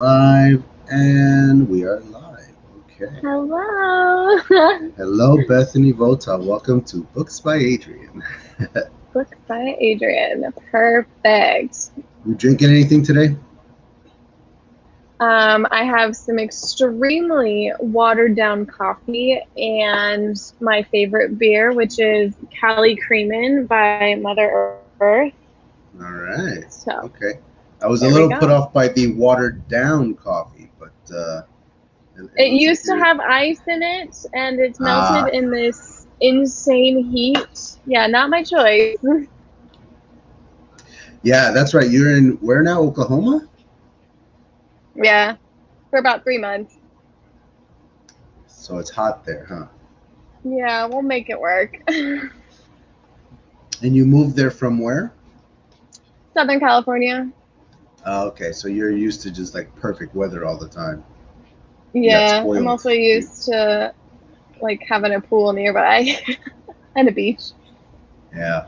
Live, and we are live. Okay. Hello. Hello, Bethany Votaw. Welcome to Books by Adrian. Book by Adrian. Perfect. You drinking anything today? I have some extremely watered down coffee and my favorite beer, which is Cali Creamin' by Mother Earth. All right. So Okay. I was a there we little put go. off by the watered down coffee, but it It looks like used to you're. have ice in it and it's melted Ah, in this insane heat. Yeah, not my choice. yeah, that's right. You're in where now? Oklahoma? Yeah, for about 3 months. So it's hot there, huh? Yeah, we'll make it work. And you moved there from where? Southern California. Okay, so you're used to just like perfect weather all the time. You got Yeah, I'm spoiled. also used to like having a pool nearby and a beach. Yeah.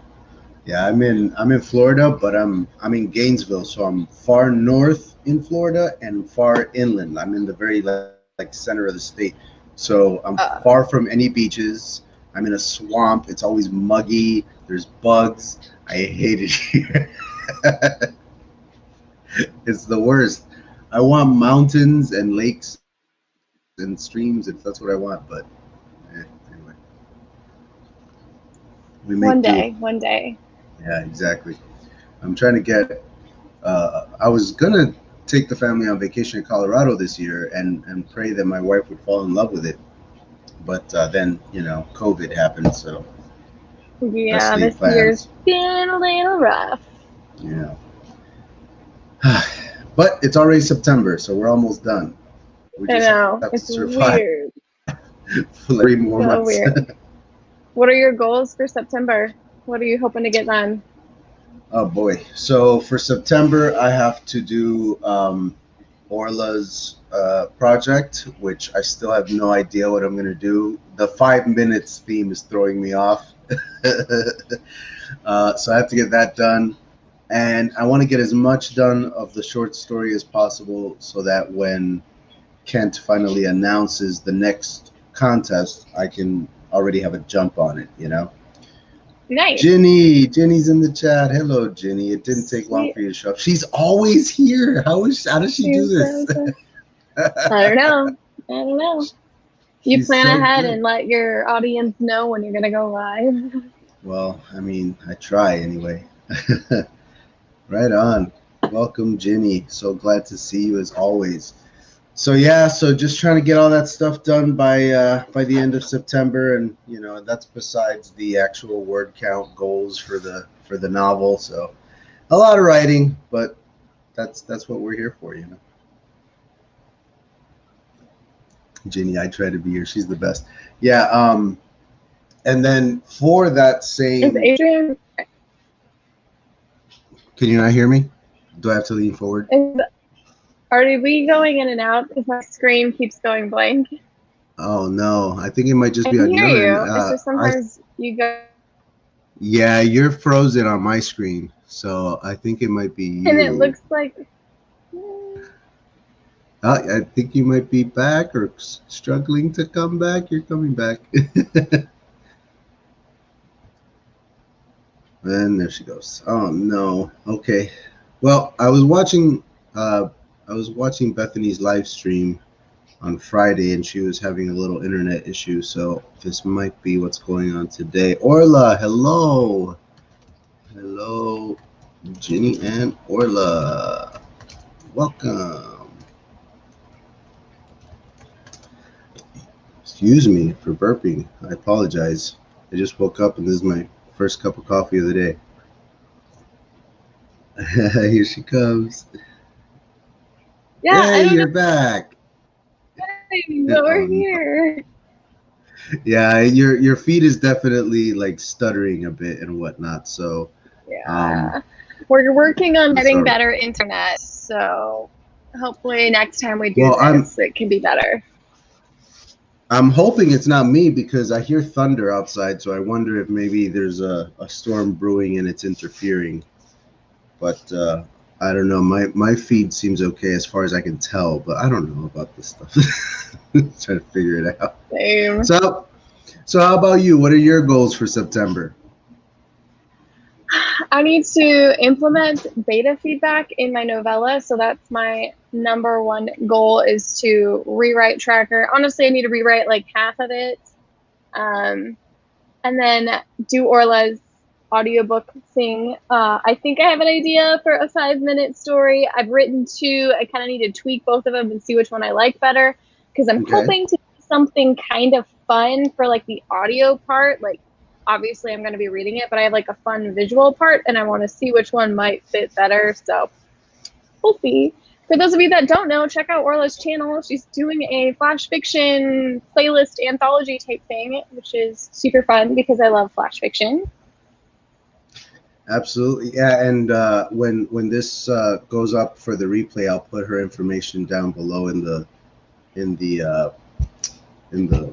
Yeah, I'm in Florida, but I'm in Gainesville, so I'm far north in Florida and far inland. I'm in the very like center of the state. So I'm far Uh, from any beaches. I'm in a swamp. It's always muggy. There's bugs. I hate it here. It's the worst. I want mountains and lakes and streams if that's what I want, but anyway, we make do. one day. Yeah, exactly. I'm trying to get. I was gonna take the family on vacation in Colorado this year and pray that my wife would fall in love with it. But then COVID happened, so messed Yeah, the this year's plans. been a little rough. Yeah, but it's already September, so we're almost done. We I just have to know. It's survive weird. for like 3 more So months. weird. What are your goals for September? What are you hoping to get done? Oh boy! So for September, I have to do Orla's project, which I still have no idea what I'm going to do. The 5 minutes theme is throwing me off. So I have to get that done. And I want to get as much done of the short story as possible so that when Kent finally announces the next contest, I can already have a jump on it. Nice. Ginny's in the chat. Hello, Ginny. It didn't take long She, for you to show up. She's always here. How does she do she's this? I don't know. I don't know. You She's plan so ahead good. and let your audience know when you're gonna go live. Well, I mean, I try anyway. Right on. Welcome, Ginny. So glad to see you as always. So yeah, so just trying to get all that stuff done by the end of September, and that's besides the actual word count goals for the novel. So a lot of writing, but that's what we're here for. Ginny, I try to be here. She's the best. Yeah. And then for that Is same, Adrian can you not hear me? Do I have to lean forward? is are we going in and out? Because my screen keeps going blank. Oh no, I think it might just I be can on hear your end. you. It's just I sometimes you go Yeah, you're frozen on my screen, so I think it might be and it you. looks like I think you might be back or struggling to come back. You're coming back. And there she goes. Oh no. Okay. Well, Uh, I was watching Bethany's live stream on Friday, and she was having a little internet issue. So this might be what's going on today. Orla, hello, hello, Ginny and Orla. Welcome. Excuse me for burping. I apologize. I just woke up and this is my first cup of coffee of the day. Here she comes. yeah, I Hey, don't know you're back. but we're Oh no. here. Yeah, your feed is definitely like stuttering a bit and whatnot. So um, Yeah. We're working on that's getting all right. better internet, so hopefully next time we do Well, I'm this it can be better. I'm hoping it's not me because I hear thunder outside. So I wonder if maybe there's a storm brewing and it's interfering. But I don't know. My feed seems okay as far as I can tell, but I don't know about this stuff. Trying to figure it out. Same. So how about you? What are your goals for September? I need to implement beta feedback in my novella, so that's my #1 goal, is to rewrite Tracker. Honestly, I need to rewrite like half of it, and then do Orla's audiobook thing. I think I have an idea for a 5-minute story. I've written 2. I kind of need to tweak both of them and see which one I like better, because I'm hoping to do something kind of fun for like the audio part. Like, obviously I'm going to be reading it, but I have like a fun visual part, and I want to see which one might fit better. So we'll see. For those of you that don't know, check out Orla's channel. She's doing a flash fiction playlist anthology type thing, which is super fun because I love flash fiction. Absolutely, yeah. And when this goes up for the replay, I'll put her information down below in the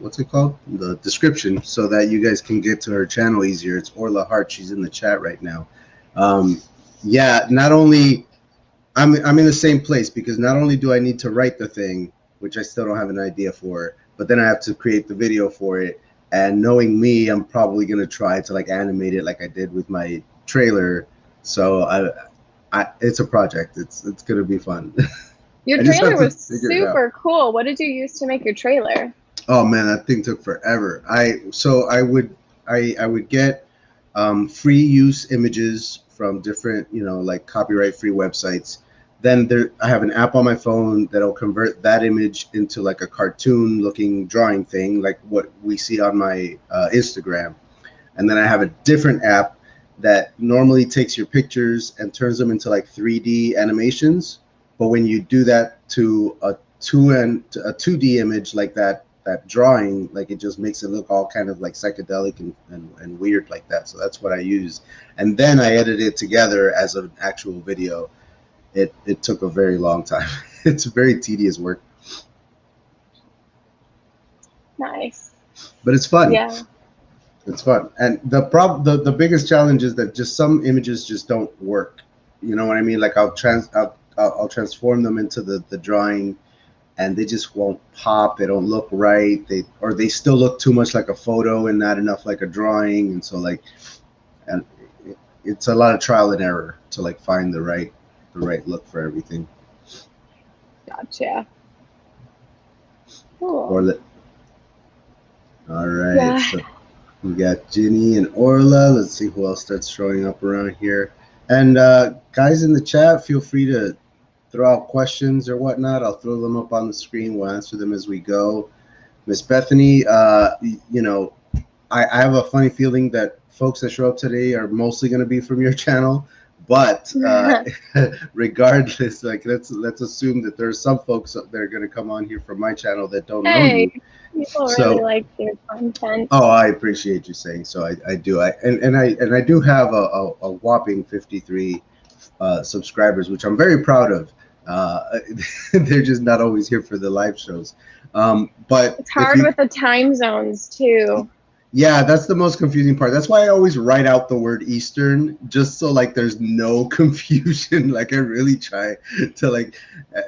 what's it called, the description, so that you guys can get to her channel easier. It's Orla Hart. She's in the chat right now. Yeah, not only I'm in the same place, because not only do I need to write the thing, which I still don't have an idea for, but then I have to create the video for it. And knowing me, I'm probably gonna try to like animate it like I did with my trailer. So it's a project. It's gonna be fun. Your trailer was super cool. What did you use to make your trailer? Oh man, that thing took forever. I would get free use images from different, like copyright free websites. Then I have an app on my phone that'll convert that image into like a cartoon looking drawing thing, like what we see on my Instagram. And then I have a different app that normally takes your pictures and turns them into like 3D animations. But when you do that to a 2D image like that drawing, like it just makes it look all kind of like psychedelic and weird like that. So that's what I use. And then I edit it together as an actual video. It took a very long time. It's very tedious work. Nice. But it's fun. Yeah. It's fun. And the biggest challenge is that just some images just don't work. You know what I mean? Like I'll transform them into the drawing, and they just won't pop. They don't look right. They still look too much like a photo and not enough like a drawing. And so it's a lot of trial and error to like find the right look for everything. Gotcha. Cool. All right. Yeah. So we got Ginny and Orla. Let's see who else starts showing up around here. And guys in the chat, feel free to throw out questions or whatnot. I'll throw them up on the screen. We'll answer them as we go. Miss Bethany, I have a funny feeling that folks that show up today are mostly going to be from your channel. But regardless, like let's assume that there's some folks that are going to come on here from my channel that don't know you. People really like your content. Oh, I appreciate you saying so. I do. I do have a whopping 53 subscribers, which I'm very proud of. They're just not always here for the live shows. But it's hard with the time zones too. Yeah, that's the most confusing part. That's why I always write out the word Eastern, just so like there's no confusion. Like I really try to, like,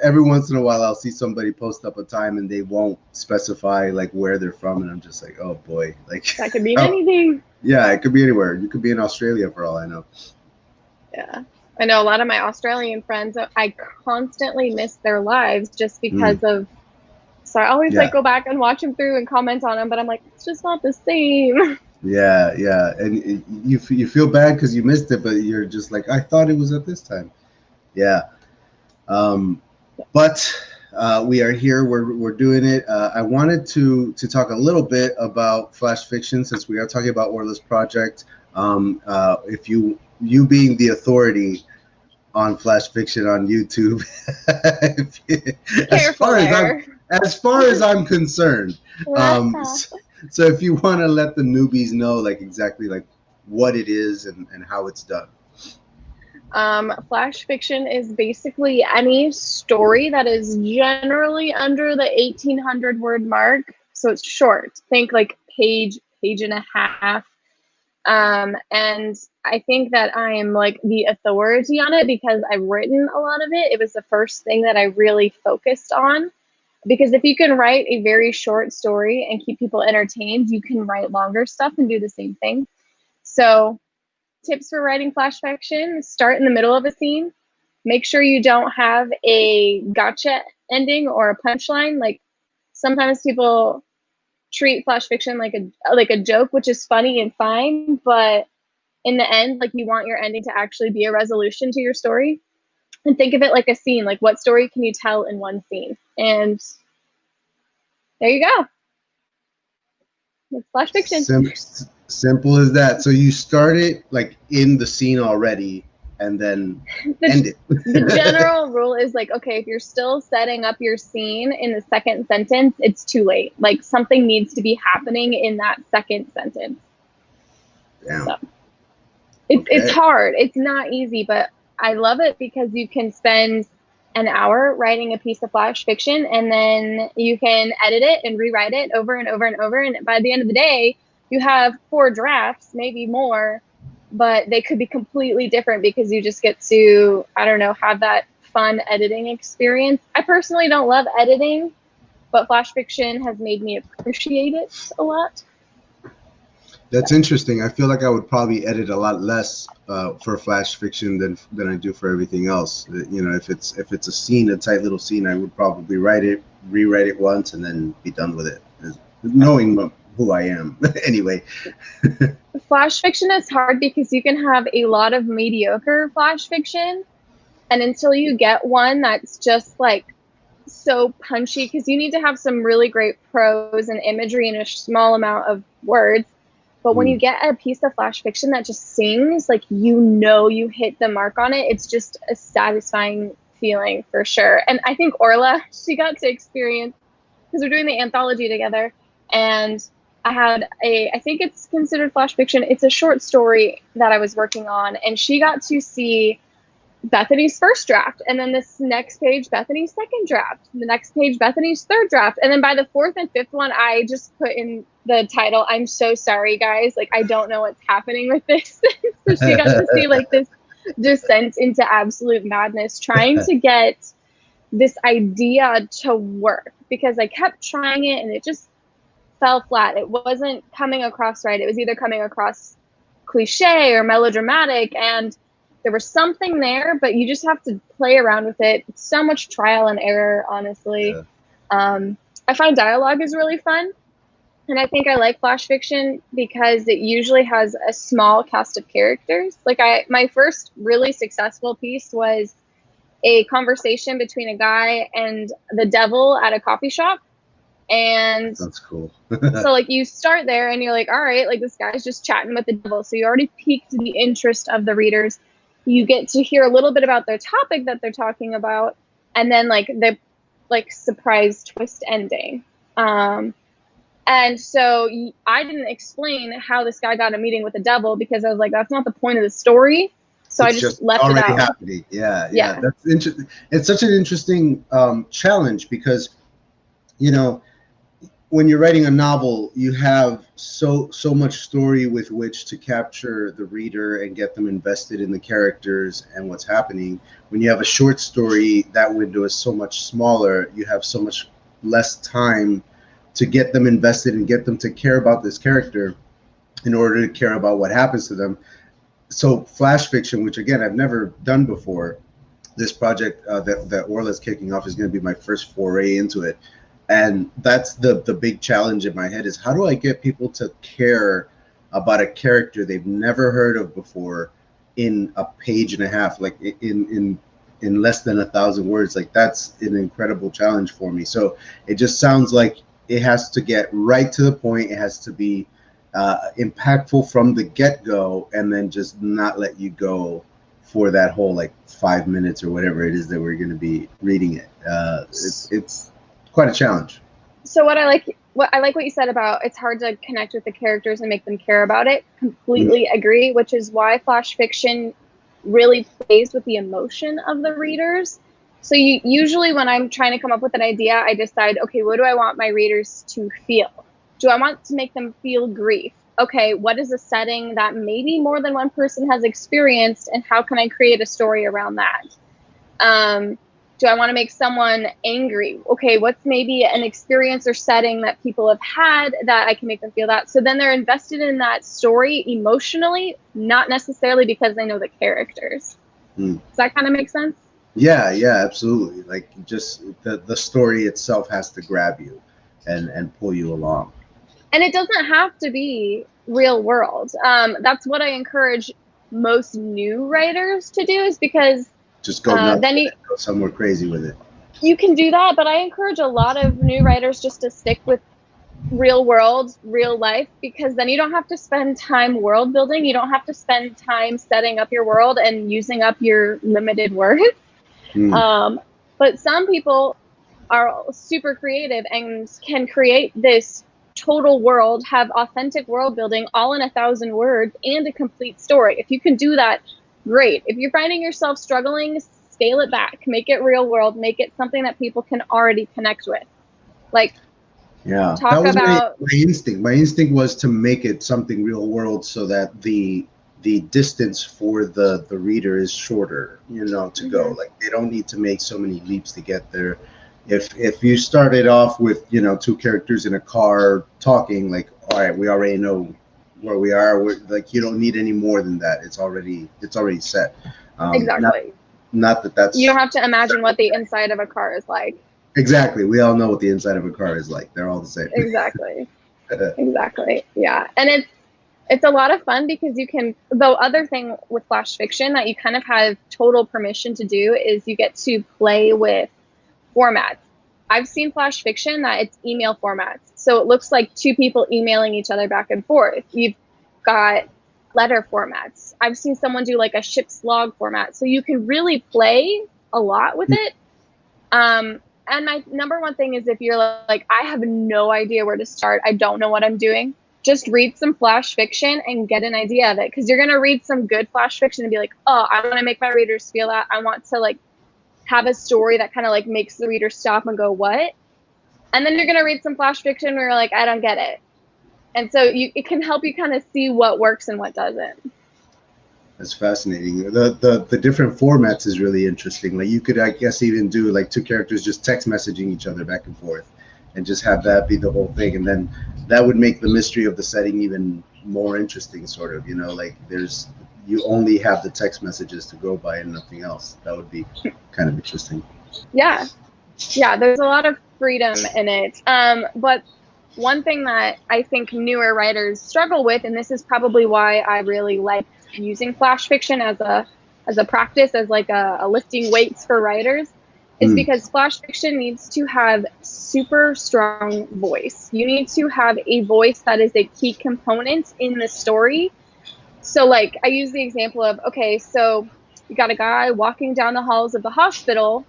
every once in a while I'll see somebody post up a time and they won't specify like where they're from, and I'm just like, oh boy, like that could mean anything. Yeah, it could be anywhere. You could be in Australia for all I know. Yeah, I know a lot of my Australian friends. I constantly miss their lives just because of. So I always like go back and watch them through and comment on them, but I'm like, it's just not the same. Yeah, and you feel bad because you missed it, but you're just like, I thought it was at this time. Yeah, but we are here. We're doing it. I wanted to talk a little bit about flash fiction, since we are talking about Orla's project. If you being the authority on flash fiction on YouTube, as far as I'm concerned. So if you want to let the newbies know like exactly like what it is and how it's done. Flash fiction is basically any story that is generally under the 1,800 word mark. So it's short. Think like page and a half. And I think that I am like the authority on it because I've written a lot of it. It was the first thing that I really focused on. Because if you can write a very short story and keep people entertained, you can write longer stuff and do the same thing. So tips for writing flash fiction: start in the middle of a scene. Make sure you don't have a gotcha ending or a punchline. Like sometimes people treat flash fiction like a joke, which is funny and fine, but in the end, like you want your ending to actually be a resolution to your story. And think of it like a scene. Like what story can you tell in one scene? And there you go. It's flash fiction. Simple as that. So you start it like in the scene already and then end it. The general rule is like, okay, if you're still setting up your scene in the second sentence, it's too late. Like something needs to be happening in that second sentence. Damn. So, it's hard. It's not easy, but I love it because you can spend an hour writing a piece of flash fiction and then you can edit it and rewrite it over and over and over. And by the end of the day, you have 4 drafts, maybe more, but they could be completely different because you just get to, I don't know, have that fun editing experience. I personally don't love editing, but flash fiction has made me appreciate it a lot. That's interesting. I feel like I would probably edit a lot less for flash fiction than I do for everything else. You know, if it's a scene, a tight little scene, I would probably rewrite it once, and then be done with it, knowing who I am. Anyway. Flash fiction is hard because you can have a lot of mediocre flash fiction, and until you get one that's just like so punchy, because you need to have some really great prose and imagery in a small amount of words. But when you get a piece of flash fiction that just sings, like, you know, you hit the mark on it, it's just a satisfying feeling for sure. And I think Orla, she got to experience, because we're doing the anthology together, and I think it's considered flash fiction. It's a short story that I was working on, and she got to see Bethany's first draft, and then this next page, Bethany's second draft, the next page, Bethany's third draft, and then by the 4th and 5th one, I just put in the title, "I'm so sorry, guys. Like, I don't know what's happening with this." So she got to see like this descent into absolute madness, trying to get this idea to work, because I kept trying it and it just fell flat. It wasn't coming across right. It was either coming across cliche or melodramatic, and there was something there, but you just have to play around with it. It's so much trial and error, honestly. Yeah. I find dialogue is really fun. And I think I like flash fiction because it usually has a small cast of characters. Like my first really successful piece was a conversation between a guy and the devil at a coffee shop. And that's cool. So like you start there and you're like, all right, like this guy's just chatting with the devil. So you already piqued the interest of the readers. You get to hear a little bit about their topic that they're talking about, and then like the surprise twist ending. And so I didn't explain how this guy got a meeting with the devil because I was like, that's not the point of the story. So I just left it out. Happening. Yeah. That's interesting. It's such an interesting challenge because, you know, when you're writing a novel, you have so much story with which to capture the reader and get them invested in the characters and what's happening. When you have a short story, that window is so much smaller. You have so much less time to get them invested and get them to care about this character in order to care about what happens to them. So flash fiction, which again, I've never done before, this project that Orla's kicking off is going to be my first foray into it. And that's the big challenge in my head, is how do I get people to care about a character they've never heard of before in a page and a half, like in less than 1,000 words. Like, that's an incredible challenge for me. So it just sounds like it has to get right to the point. It has to be impactful from the get-go, and then just not let you go for that whole like 5 minutes or whatever it is that we're going to be reading it. It's quite a challenge. So I like what you said about it's hard to connect with the characters and make them care about it. Completely agree, which is why flash fiction really plays with the emotion of the readers. So usually when I'm trying to come up with an idea, I decide, okay, what do I want my readers to feel? Do I want to make them feel grief? okay, what is a setting that maybe more than one person has experienced, and how can I create a story around that? Do I want to make someone angry? Okay, what's maybe an experience or setting that people have had that I can make them feel that? So then they're invested in that story emotionally, not necessarily because they know the characters. Does that kind of make sense? Yeah, yeah, absolutely. Like, just the story itself has to grab you and pull you along. And it doesn't have to be real world. That's what I encourage most new writers to do, is because just go nuts, then you go somewhere crazy with it. You can do that, but I encourage a lot of new writers just to stick with real world, real life, because then you don't have to spend time world building. You don't have to spend time setting up your world and using up your limited words. But some people are super creative and can create this total world, have authentic world building all in 1,000 words and a complete story. If you can do that, great. If you're finding yourself struggling, scale it back, make it real world, make it something that people can already connect with. Like, yeah, talk that was about my instinct. My instinct was to make it something real world so that the distance for the reader is shorter, you know, to go. Like, they don't need to make so many leaps to get there. If you started off with, you know, two characters in a car talking, like, all right, we already know where we are. Like, you don't need any more than that. It's already set. Exactly. Not that that's, you don't have to imagine what the inside of a car is like. Exactly. We all know what the inside of a car is like. They're all the same. Exactly. Exactly. Yeah. And it's a lot of fun because you can, the other thing with flash fiction that you kind of have total permission to do is you get to play with formats. I've seen flash fiction that it's email formats. So it looks like two people emailing each other back and forth. You've got letter formats. I've seen someone do like a ship's log format. So you can really play a lot with it. And my number one thing is, if you're like, I have no idea where to start, I don't know what I'm doing, just read some flash fiction and get an idea of it. Because you're going to read some good flash fiction and be like, oh, I want to make my readers feel that. I want to like have a story that kind of like makes the reader stop and go, what? And then you're going to read some flash fiction where you're like, I don't get it. And so it can help you kind of see what works and what doesn't. That's fascinating. The different formats is really interesting. Like, you could, I guess, even do like two characters just text messaging each other back and forth, and just have that be the whole thing. And then that would make the mystery of the setting even more interesting, sort of, you know, like you only have the text messages to go by and nothing else. That would be kind of interesting. Yeah. Yeah, there's a lot of freedom in it. But one thing that I think newer writers struggle with, and this is probably why I really like using flash fiction as a practice, as like a lifting weights for writers, is because flash fiction needs to have super strong voice. You need to have a voice that is a key component in the story. So like, I use the example of, okay, so you got a guy walking down the halls of the hospital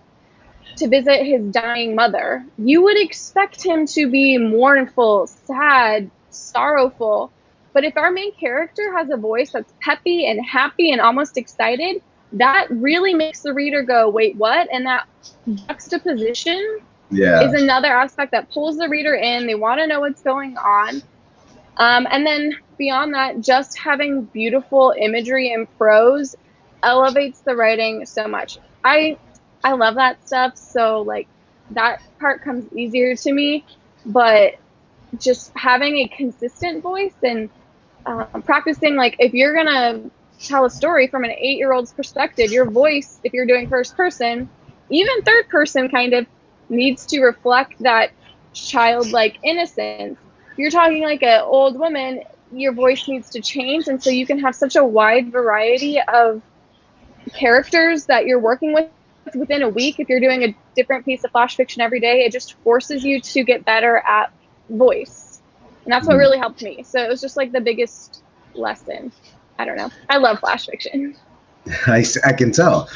to visit his dying mother. You would expect him to be mournful, sad, sorrowful. But if our main character has a voice that's peppy and happy and almost excited, that really makes the reader go, wait, what? And that juxtaposition is another aspect that pulls the reader in. They want to know what's going on. And then beyond that, just having beautiful imagery and prose elevates the writing so much. I love that stuff. So like, that part comes easier to me, but just having a consistent voice and practicing, like, if you're gonna tell a story from an 8-year-old's perspective, your voice, if you're doing first person, even third person, kind of needs to reflect that childlike innocence. If you're talking like an old woman, your voice needs to change. And so you can have such a wide variety of characters that you're working with within a week. If you're doing a different piece of flash fiction every day, it just forces you to get better at voice. And that's what really helped me. So it was just like the biggest lesson. I don't know. I love flash fiction. I can tell.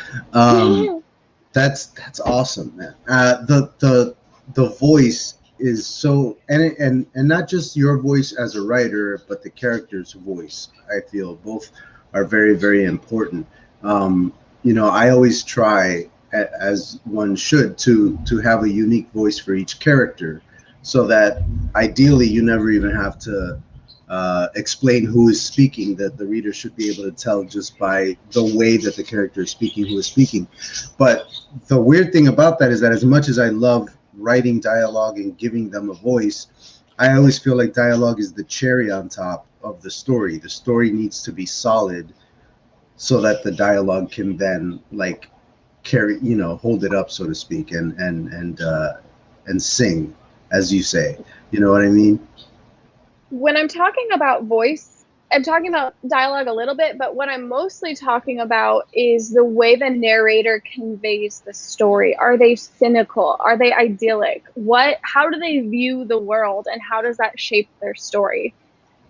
That's awesome, man. The voice is so, and not just your voice as a writer, but the character's voice. I feel both are very, very important. You know, I always try, as one should, to have a unique voice for each character, so that ideally you never even have to explain who is speaking, that the reader should be able to tell just by the way that the character is speaking who is speaking. But the weird thing about that is that as much as I love writing dialogue and giving them a voice, I always feel like dialogue is the cherry on top of the story. The story needs to be solid so that the dialogue can then like carry, you know, hold it up, so to speak, and sing, as you say. You know what I mean? When I'm talking about voice, I'm talking about dialogue a little bit, but what I'm mostly talking about is the way the narrator conveys the story. Are they cynical? Are they idyllic? How do they view the world, and how does that shape their story?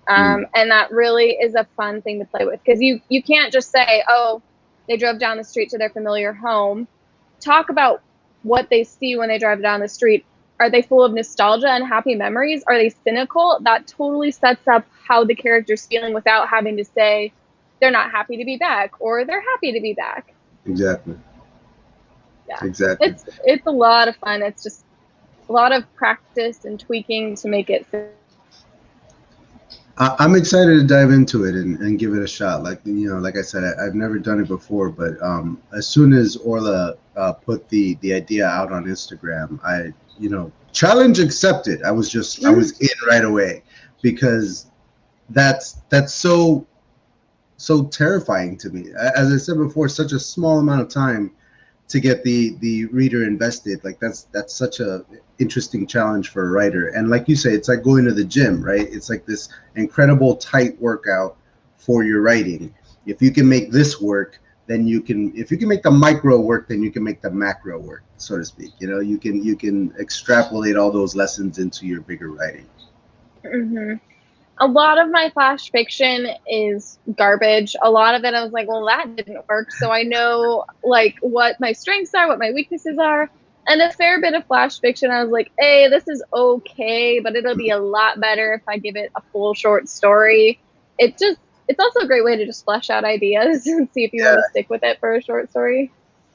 And that really is a fun thing to play with, because you can't just say, oh, they drove down the street to their familiar home. Talk about what they see when they drive down the street. Are they full of nostalgia and happy memories? Are they cynical? That totally sets up how the character's feeling without having to say they're not happy to be back or they're happy to be back. Exactly. Yeah. Exactly. It's a lot of fun. It's just a lot of practice and tweaking to make it. I'm excited to dive into it and give it a shot. Like, you know, like I said, I've never done it before, but as soon as Orla put the idea out on Instagram, you know, challenge accepted. I was in right away, because that's so terrifying to me. As I said before, such a small amount of time to get the reader invested. Like that's such a interesting challenge for a writer. And like you say, it's like going to the gym, right? It's like this incredible tight workout for your writing. If you can make this work, then if you can make the micro work, then you can make the macro work, so to speak. You know, you can extrapolate all those lessons into your bigger writing. Mm-hmm. A lot of my flash fiction is garbage. A lot of it, I was like, well, that didn't work. So I know like what my strengths are, what my weaknesses are. And a fair bit of flash fiction, I was like, hey, this is okay, but it'll be a lot better if I give it a full short story. It's also a great way to just flesh out ideas and see if you want to stick with it for a short story.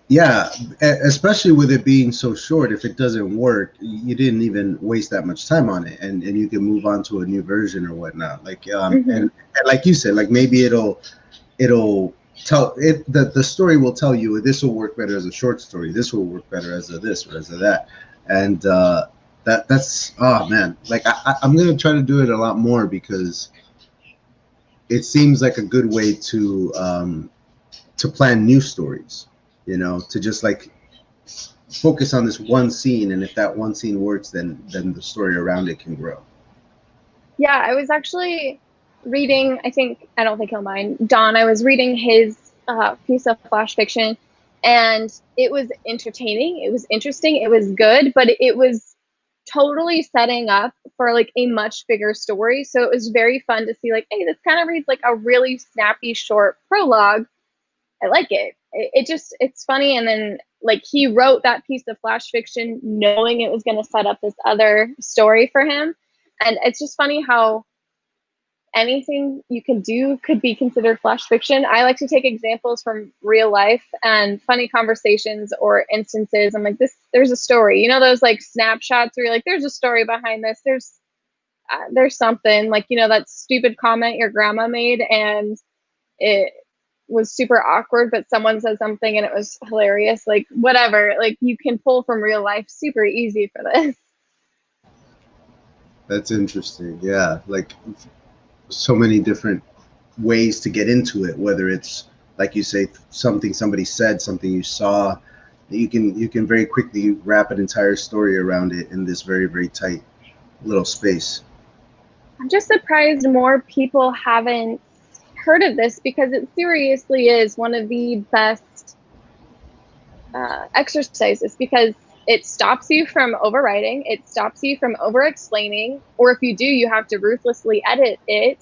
Yeah, especially with it being so short. If it doesn't work, you didn't even waste that much time on it, and you can move on to a new version or whatnot. Like and like you said, like maybe it'll tell it, the story will tell you this will work better as a short story, this will work better as a this or as a that. And that's, oh man, like I'm gonna try to do it a lot more, because it seems like a good way to plan new stories, you know, to just like focus on this one scene, and if that one scene works, then the story around it can grow. Yeah, I was actually reading, I don't think he'll mind, Don, I was reading his piece of flash fiction, and it was entertaining, it was interesting, it was good, but it was totally setting up for like a much bigger story. So it was very fun to see like, hey, this kind of reads like a really snappy short prologue. I like it. It's funny. And then like he wrote that piece of flash fiction knowing it was going to set up this other story for him. And it's just funny how anything you can do could be considered flash fiction. I like to take examples from real life and funny conversations or instances. I'm like, there's a story, you know, those like snapshots where you're like, there's a story behind this. There's something like, you know, that stupid comment your grandma made and it was super awkward, but someone said something and it was hilarious. Like whatever, like you can pull from real life super easy for this. That's interesting. Yeah, like so many different ways to get into it, whether it's like you say, something somebody said, something you saw. You can very quickly wrap an entire story around it in this very, very tight little space. I'm just surprised more people haven't heard of this, because it seriously is one of the best exercises, because it stops you from overwriting, it stops you from over explaining, or if you do, you have to ruthlessly edit it.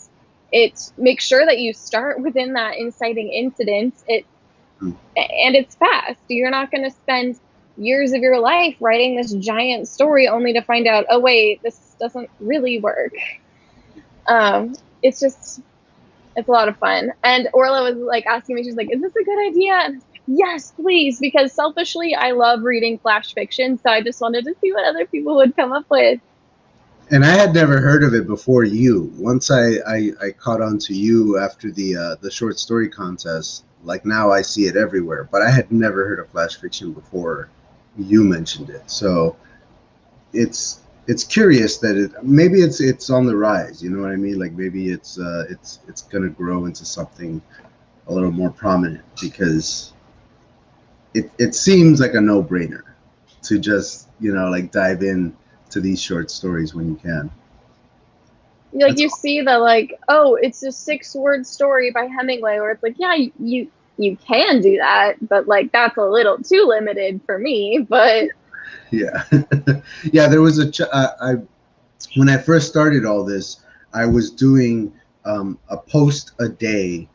It makes sure that you start within that inciting incident. And it's fast. You're not going to spend years of your life writing this giant story only to find out, oh wait, this doesn't really work. It's a lot of fun. And Orla was like asking me, she's like, is this a good idea? And I was like, yes, please, because selfishly, I love reading flash fiction. So I just wanted to see what other people would come up with. And I had never heard of it before you. Once I caught on to you after the short story contest, like now I see it everywhere. But I had never heard of flash fiction before you mentioned it. So it's curious that maybe it's on the rise. You know what I mean? Like maybe it's gonna grow into something a little more prominent, because it seems like a no-brainer to just, you know, like dive in to these short stories when you can. Like that's you awesome. See the like, oh, it's a 6-word story by Hemingway, where it's like, yeah, you can do that, but like that's a little too limited for me. But yeah, yeah, there was when I first started all this, I was doing a post a day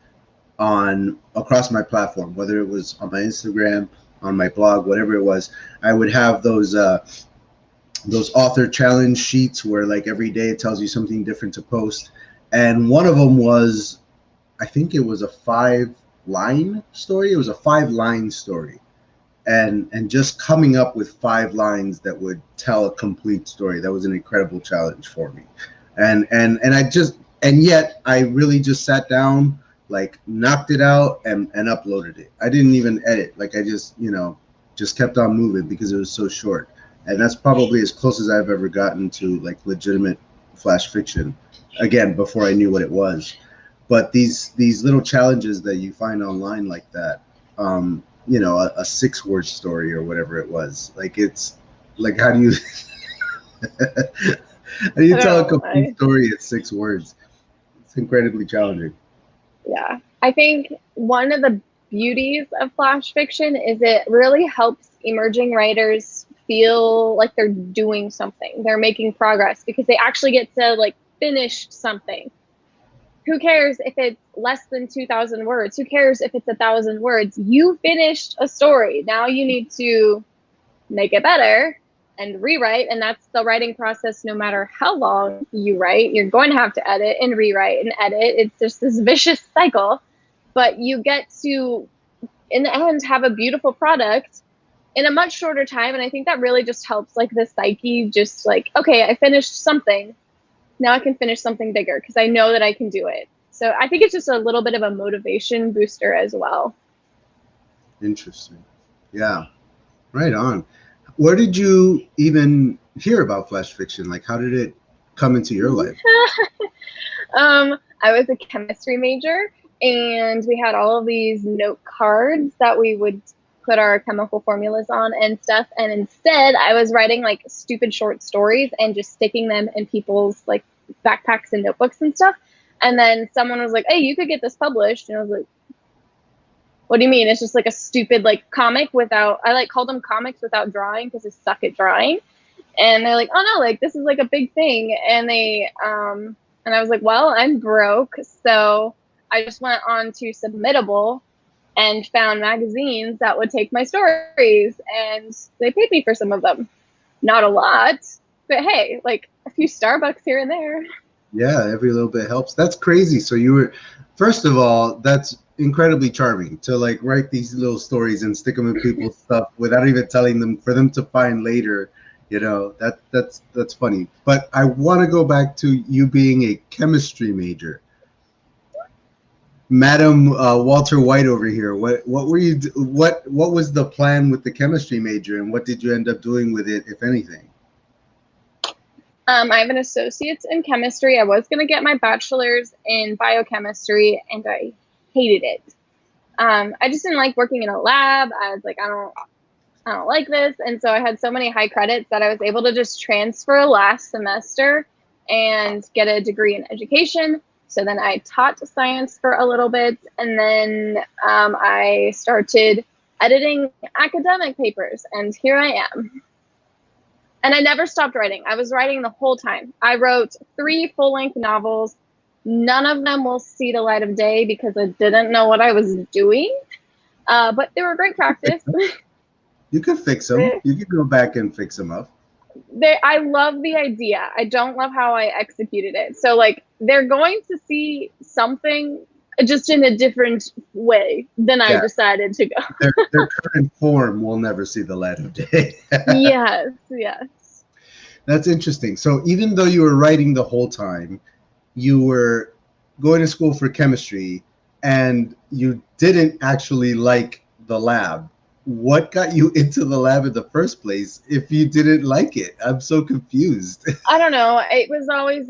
across my platform, whether it was on my Instagram, on my blog, whatever it was. I would have those author challenge sheets where like every day it tells you something different to post, and one of them was, I think it was a 5-line story. It was a 5-line story, and just coming up with 5 lines that would tell a complete story. That was an incredible challenge for me, and yet I really just sat down, like knocked it out and uploaded it. I didn't even edit. Like I just, you know, just kept on moving because it was so short. And that's probably as close as I've ever gotten to like legitimate flash fiction, again, before I knew what it was. But these little challenges that you find online like that, you know, a 6-word story or whatever it was, like it's like, how do you tell a complete story at 6 words? It's incredibly challenging. Yeah, I think one of the beauties of flash fiction is it really helps emerging writers feel like they're doing something, they're making progress, because they actually get to like finish something. Who cares if it's less than 2,000 words? Who cares if it's 1,000 words? You finished a story. Now you need to make it better and rewrite. And that's the writing process. No matter how long you write, you're going to have to edit and rewrite and edit. It's just this vicious cycle, but you get to, in the end, have a beautiful product in a much shorter time. And I think that really just helps like the psyche, just like, okay, I finished something. Now I can finish something bigger because I know that I can do it. So I think it's just a little bit of a motivation booster as well. Interesting. Yeah, right on. Where did you even hear about flash fiction? Like, how did it come into your life? I was a chemistry major, and we had all of these note cards that we would put our chemical formulas on and stuff. And instead I was writing like stupid short stories and just sticking them in people's like backpacks and notebooks and stuff. And then someone was like, hey, you could get this published. And I was like, what do you mean? It's just like a stupid like comic without, I like called them comics without drawing because I suck at drawing. And they're like, oh no, like this is like a big thing. And and I was like, well, I'm broke. So I just went on to Submittable and found magazines that would take my stories, and they paid me for some of them. Not a lot, but hey, like a few Starbucks here and there. Yeah, every little bit helps. That's crazy. So you were, first of all, that's incredibly charming to like write these little stories and stick them in people's stuff without even telling them, for them to find later. You know, that's funny. But I want to go back to you being a chemistry major. Madam Walter White over here. What were you? What was the plan with the chemistry major, and what did you end up doing with it, if anything? I have an associate's in chemistry. I was going to get my bachelor's in biochemistry, and I hated it. I just didn't like working in a lab. I was like, I don't like this. And so I had so many high credits that I was able to just transfer last semester and get a degree in education. So then I taught science for a little bit, and then I started editing academic papers, and here I am. And I never stopped writing. I was writing the whole time. I wrote 3 full-length novels. None of them will see the light of day because I didn't know what I was doing, but they were great practice. You could fix them. You could go back and fix them up. I love the idea. I don't love how I executed it. So like they're going to see something just in a different way than I decided to go. Their current form will never see the light of day. Yes, yes. That's interesting. So even though you were writing the whole time, you were going to school for chemistry, and you didn't actually like the lab. What got you into the lab in the first place if you didn't like it? I'm so confused. I don't know. It was always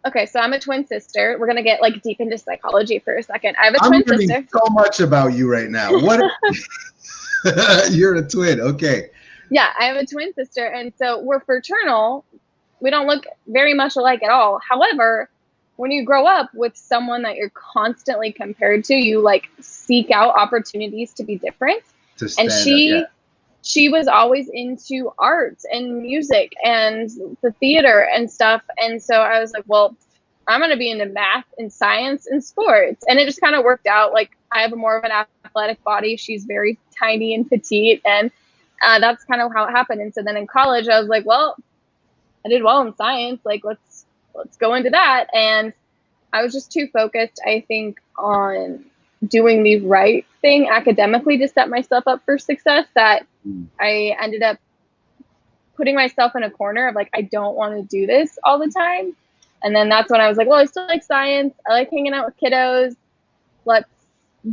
okay, so I'm a twin sister. We're gonna get like deep into psychology for a second. I have a I'm twin learning sister. so much about you right now. What? You're a twin. Okay. Yeah, I have a twin sister, and so we're fraternal. We don't look very much alike at all. However, when you grow up with someone that you're constantly compared to, you like seek out opportunities to be different. To And stand up, yeah. she was always into art and music and the theater and stuff. And so I was like, well, I'm going to be into math and science and sports. And it just kind of worked out. Like, I have more of an athletic body. She's very tiny and petite. And that's kind of how it happened. And so then in college, I was like, well, I did well in science. Like, let's go into that. And I was just too focused, I think, on doing the right thing academically to set myself up for success that I ended up putting myself in a corner of like, I don't want to do this all the time. And then that's when I was like, well, I still like science. I like hanging out with kiddos. Let's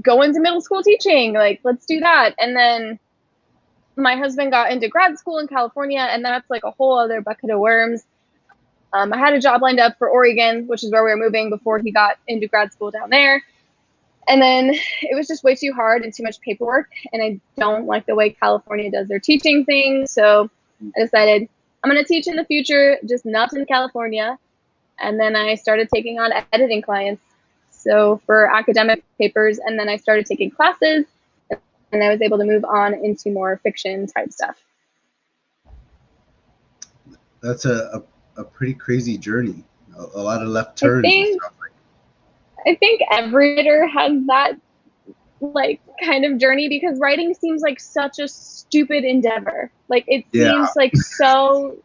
go into middle school teaching. Like, let's do that. And then my husband got into grad school in California, and that's like a whole other bucket of worms. I had a job lined up for Oregon, which is where we were moving before he got into grad school down there. And then it was just way too hard and too much paperwork. And I don't like the way California does their teaching thing. So I decided I'm going to teach in the future, just not in California. And then I started taking on editing clients. So for academic papers, and then I started taking classes, and I was able to move on into more fiction type stuff. That's a pretty crazy journey. A lot of left turns. I think every writer has that like kind of journey, because writing seems like such a stupid endeavor. Like, it seems like so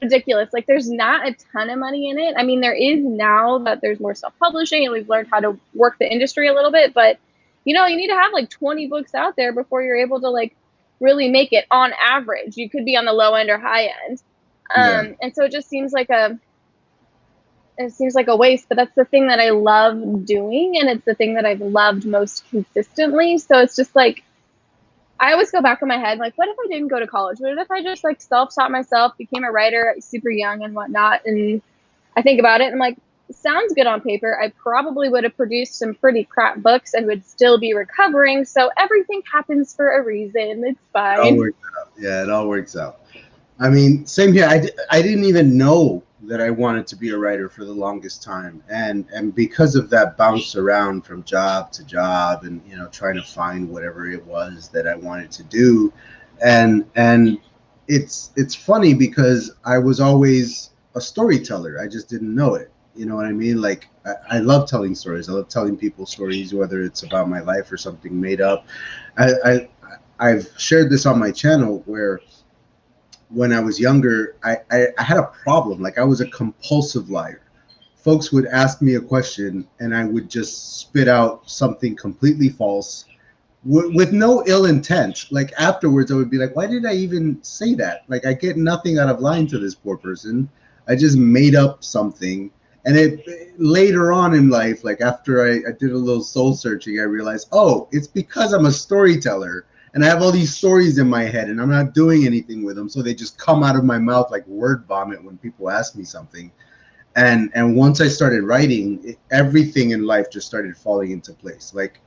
ridiculous. Like, there's not a ton of money in it. I mean, there is now that there's more self-publishing and we've learned how to work the industry a little bit, but you know, you need to have like 20 books out there before you're able to like really make it on average. You could be on the low end or high end. And so it just seems like a waste, but that's the thing that I love doing, and it's the thing that I've loved most consistently. So it's just like, I always go back in my head, like, what if I didn't go to college? What if I just like self-taught myself, became a writer super young and whatnot? And I think about it and I'm like, sounds good on paper. I probably would have produced some pretty crap books and would still be recovering. So everything happens for a reason. It's fine. It all works out. Yeah, it all works out. I mean, same here. I didn't even know that I wanted to be a writer for the longest time, and because of that, bounced around from job to job, and you know, trying to find whatever it was that I wanted to do, and it's funny because I was always a storyteller. I just didn't know it. You know what I mean? Like, I love telling stories. I love telling people stories, whether it's about my life or something made up. I've shared this on my channel where, when I was younger, I had a problem. Like, I was a compulsive liar. Folks would ask me a question and I would just spit out something completely false with no ill intent. Like, afterwards I would be like, why did I even say that? Like, I get nothing out of lying to this poor person. I just made up something. And later on in life, like after I did a little soul searching, I realized, oh, it's because I'm a storyteller. And I have all these stories in my head and I'm not doing anything with them. So they just come out of my mouth like word vomit when people ask me something. And once I started writing, everything in life just started falling into place. Like,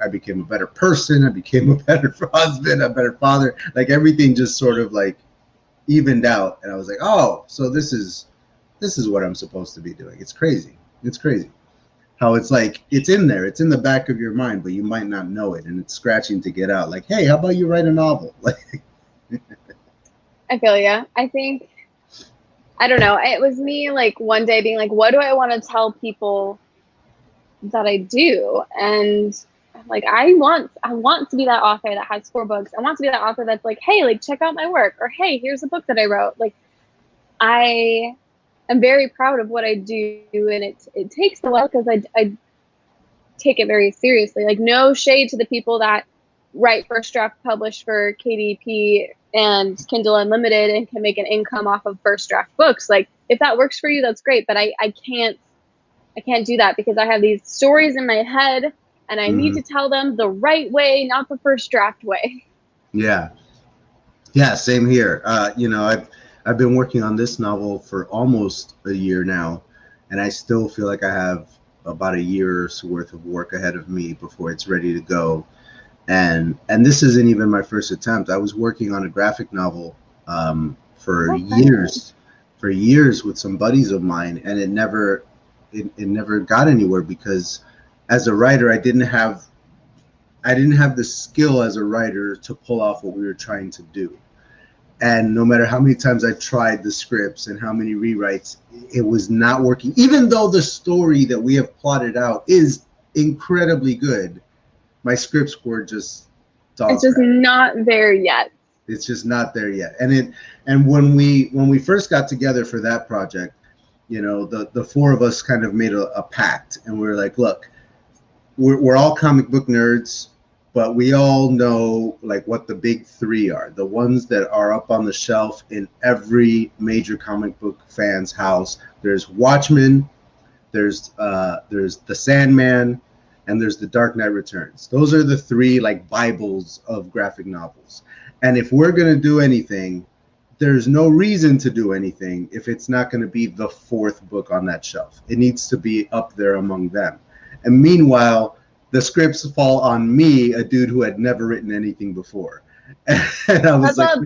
I became a better person. I became a better husband, a better father. Like, everything just sort of like evened out. And I was like, oh, so this is what I'm supposed to be doing. It's crazy. It's crazy how it's like, it's in there, it's in the back of your mind, but you might not know it, and it's scratching to get out. Like, hey, how about you write a novel? Like, I feel ya. I think, I don't know, it was me like one day being like, what do I want to tell people that I do? And like, I want to be that author that has 4 books. I want to be that author that's like, hey, like, check out my work, or hey, here's a book that I wrote. Like, I'm very proud of what I do, and it takes a while because I take it very seriously. Like, no shade to the people that write first draft, publish for KDP and Kindle Unlimited, and can make an income off of first draft books. Like, if that works for you, that's great. But I can't do that because I have these stories in my head and I need to tell them the right way, not the first draft way. Yeah. Yeah, same here. You know, I've been working on this novel for almost a year now, and I still feel like I have about a year's worth of work ahead of me before it's ready to go. And this isn't even my first attempt. I was working on a graphic novel for years with some buddies of mine, and it never got anywhere because as a writer, I didn't have the skill as a writer to pull off what we were trying to do. And no matter how many times I tried the scripts and how many rewrites, it was not working. Even though the story that we have plotted out is incredibly good, my scripts were just dog It's just crap. not there yet. It's just not there yet. And when we first got together for that project, you know, the four of us kind of made a pact, and we were like, look, we're all comic book nerds, but we all know like what the big three are, the ones that are up on the shelf in every major comic book fan's house. There's Watchmen, there's the Sandman, and there's the Dark Knight Returns. Those are the three like Bibles of graphic novels. And if we're gonna do anything, there's no reason to do anything if it's not going to be the fourth book on that shelf. It needs to be up there among them. And meanwhile, the scripts fall on me, a dude who had never written anything before. And I was that's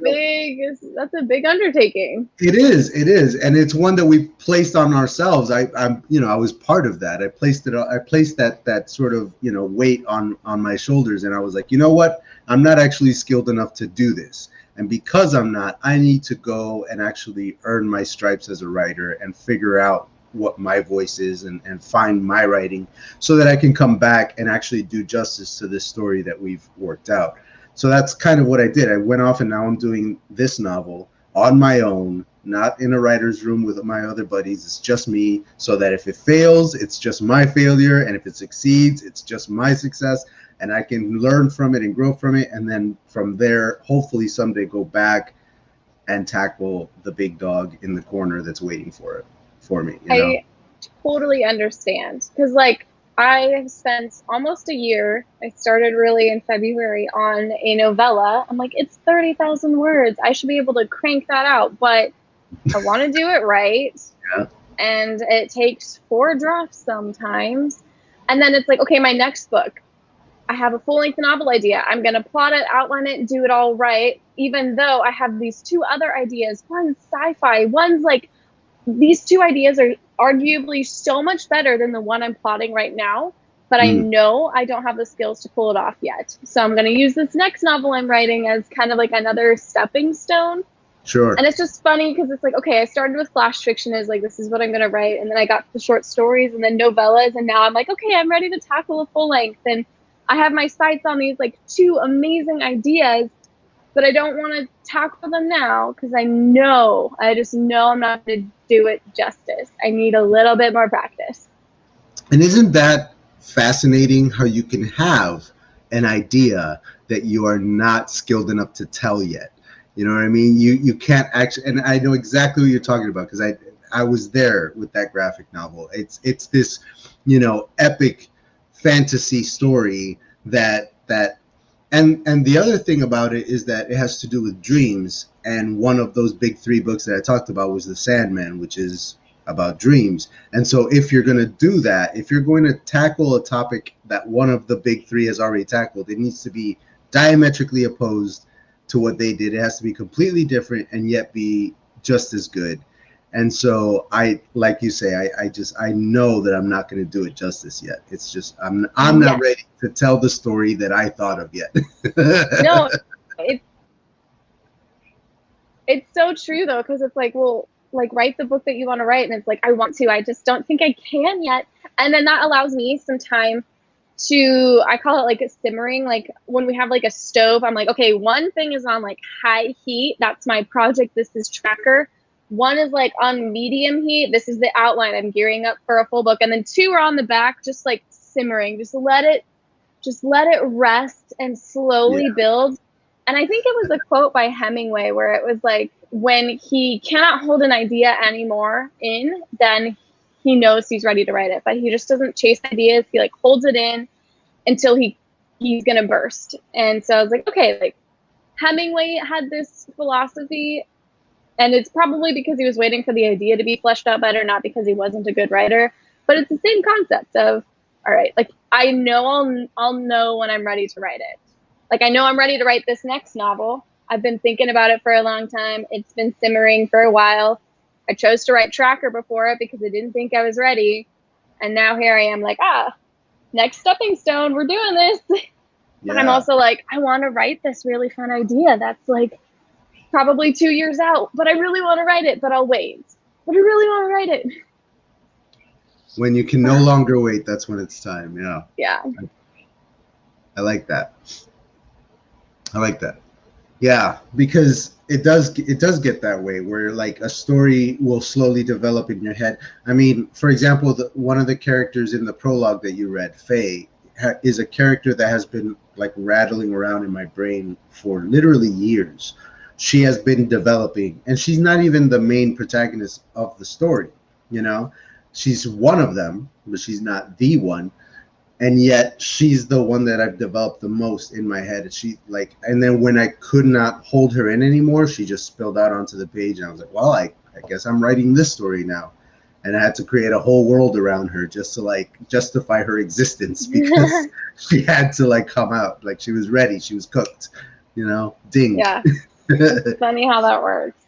a big undertaking. It is, and it's one that we placed on ourselves. I'm you know, I was part of that. I placed that sort of, you know, weight on my shoulders, and I was like, you know what? I'm not actually skilled enough to do this. And because I'm not, I need to go and actually earn my stripes as a writer and figure out what my voice is and find my writing so that I can come back and actually do justice to this story that we've worked out. So that's kind of what I did. I went off and now I'm doing this novel on my own, not in a writer's room with my other buddies. It's just me, so that if it fails, it's just my failure. And if it succeeds, it's just my success. And I can learn from it and grow from it. And then from there, hopefully someday go back and tackle the big dog in the corner that's waiting for me. You know? I totally understand. Because, like, I have spent almost a year. I started really in February on a novella. I'm like, it's 30,000 words. I should be able to crank that out. But I want to do it right. Yeah. And it takes 4 drafts sometimes. And then it's like, okay, my next book. I have a full-length novel idea. I'm going to plot it, outline it, do it all right, even though I have these 2 other ideas. One's sci-fi. One's like, these 2 ideas are arguably so much better than the one I'm plotting right now, but I know I don't have the skills to pull it off yet. So I'm going to use this next novel I'm writing as kind of like another stepping stone. Sure. And it's just funny because it's like, okay, I started with flash fiction as like, this is what I'm going to write. And then I got the short stories and then novellas. And now I'm like, okay, I'm ready to tackle a full length. And I have my sights on these like 2 amazing ideas, but I don't want to tackle them now because I just know I'm not going to do it justice. I need a little bit more practice. And isn't that fascinating how you can have an idea that you are not skilled enough to tell yet? You know what I mean? You can't actually, and I know exactly what you're talking about because I was there with that graphic novel. It's this, you know, epic fantasy story that and the other thing about it is that it has to do with dreams, and one of those big 3 books that I talked about was The Sandman, which is about dreams. And so if you're going to do that, if you're going to tackle a topic that one of the big 3 has already tackled, it needs to be diametrically opposed to what they did. It has to be completely different and yet be just as good. And so like you say, I know that I'm not going to do it justice yet. It's just, I'm not ready to tell the story that I thought of yet. No, it's so true though. Cause it's like, well, like write the book that you want to write. And it's like, I want to, I just don't think I can yet. And then that allows me some time to, I call it like a simmering. Like when we have like a stove, I'm like, okay, one thing is on like high heat. That's my project. This is tracker. One is like on medium heat. This is the outline. I'm gearing up for a full book. And then 2 are on the back, just like simmering. Just let it just let it rest and slowly Yeah. build. And I think it was a quote by Hemingway where it was like, when he cannot hold an idea anymore in, then he knows he's ready to write it. But he just doesn't chase ideas. He like holds it in until he's gonna burst. And so I was like, okay, like Hemingway had this philosophy, and it's probably because he was waiting for the idea to be fleshed out better, not because he wasn't a good writer. But it's the same concept of, all right, like I know I'll know when I'm ready to write it. Like I know I'm ready to write this next novel. I've been thinking about it for a long time. It's been simmering for a while. I chose to write Tracker before it because I didn't think I was ready. And now here I am like, next stepping stone, we're doing this. Yeah. But I'm also like, I want to write this really fun idea that's like probably 2 years out, but I really want to write it, but I'll wait. But I really want to write it. When you can no longer wait, that's when it's time. Yeah. Yeah. I like that. I like that. Yeah, because it does get that way where like a story will slowly develop in your head. I mean, for example, one of the characters in the prologue that you read, Faye, is a character that has been like rattling around in my brain for literally years. She has been developing, and she's not even the main protagonist of the story, you know? She's one of them, but she's not the one. And yet she's the one that I've developed the most in my head. She like, and then when I could not hold her in anymore, she just spilled out onto the page, and I was like, well, I guess I'm writing this story now. And I had to create a whole world around her just to like justify her existence, because she had to like come out. Like she was ready, she was cooked, you know. Ding. Yeah. It's funny how that works.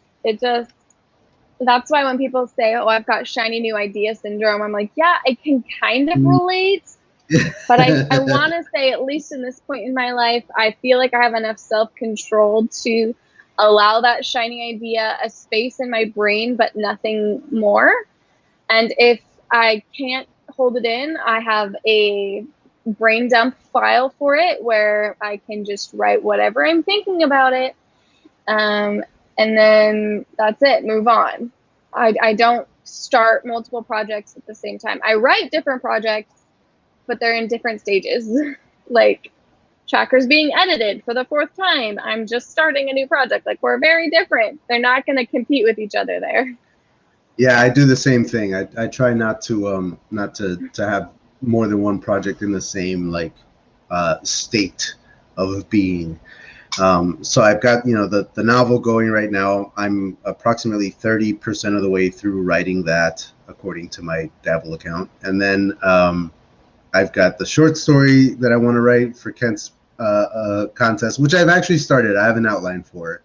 That's why when people say, oh, I've got shiny new idea syndrome, I'm like, yeah, I can kind of relate. But I want to say, at least in this point in my life, I feel like I have enough self-control to allow that shiny idea a space in my brain, but nothing more. And if I can't hold it in, I have a brain dump file for it where I can just write whatever I'm thinking about it. And then that's it, move on. I don't start multiple projects at the same time. I write different projects, but they're in different stages. Like Tracker's being edited for the 4th time. I'm just starting a new project. Like we're very different. They're not going to compete with each other there. Yeah, I do the same thing. I try not to have more than one project in the same like state of being. So I've got, you know, the novel going right now. I'm approximately 30% of the way through writing that, according to my Dabble account. And then I've got the short story that I want to write for Kent's contest, which I've actually started. I have an outline for it.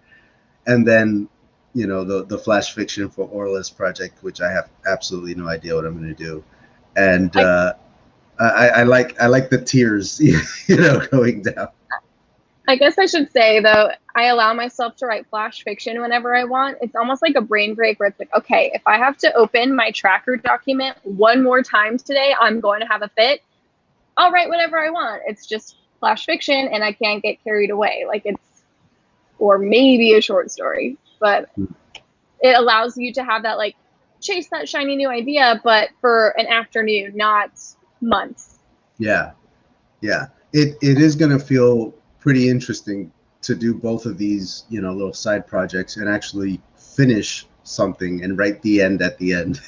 And then, you know, the flash fiction for Orla's project, which I have absolutely no idea what I'm going to do. And I like the tears, you know, going down. I guess I should say, though, I allow myself to write flash fiction whenever I want. It's almost like a brain break where it's like, okay, if I have to open my Tracker document one more time today, I'm going to have a fit. I'll write whatever I want. It's just flash fiction, and I can't get carried away. Like it's, or maybe a short story, but it allows you to have that, like, chase that shiny new idea, but for an afternoon, not months. Yeah. Yeah. It is going to feel pretty interesting to do both of these, you know, little side projects and actually finish something and write the end at the end,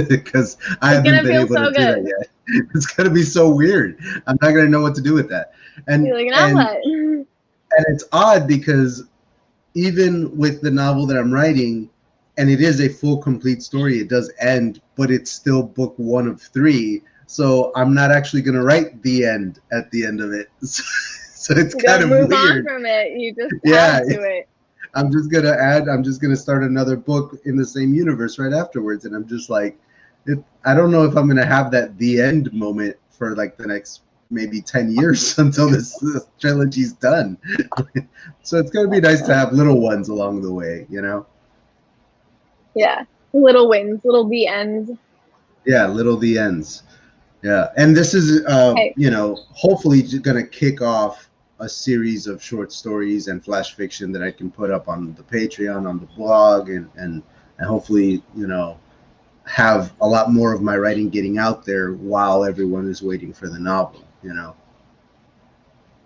because I haven't been able to do that yet. It's gonna be so weird. I'm not gonna know what to do with that. And it's odd because even with the novel that I'm writing, and it is a full complete story, it does end, but it's still book 1 of 3. So I'm not actually gonna write the end at the end of it. So it's kind of weird. Move on from it. You just add to it. I'm just gonna start another book in the same universe right afterwards, and I'm just like, I don't know if I'm gonna have that the end moment for like the next maybe 10 years until this trilogy's done. So it's gonna be nice to have little ones along the way, you know? Yeah, little wins, little the ends. Yeah, little the ends. Yeah, and this is you know, hopefully gonna kick off a series of short stories and flash fiction that I can put up on the Patreon, on the blog, and hopefully, you know, have a lot more of my writing getting out there while everyone is waiting for the novel, you know.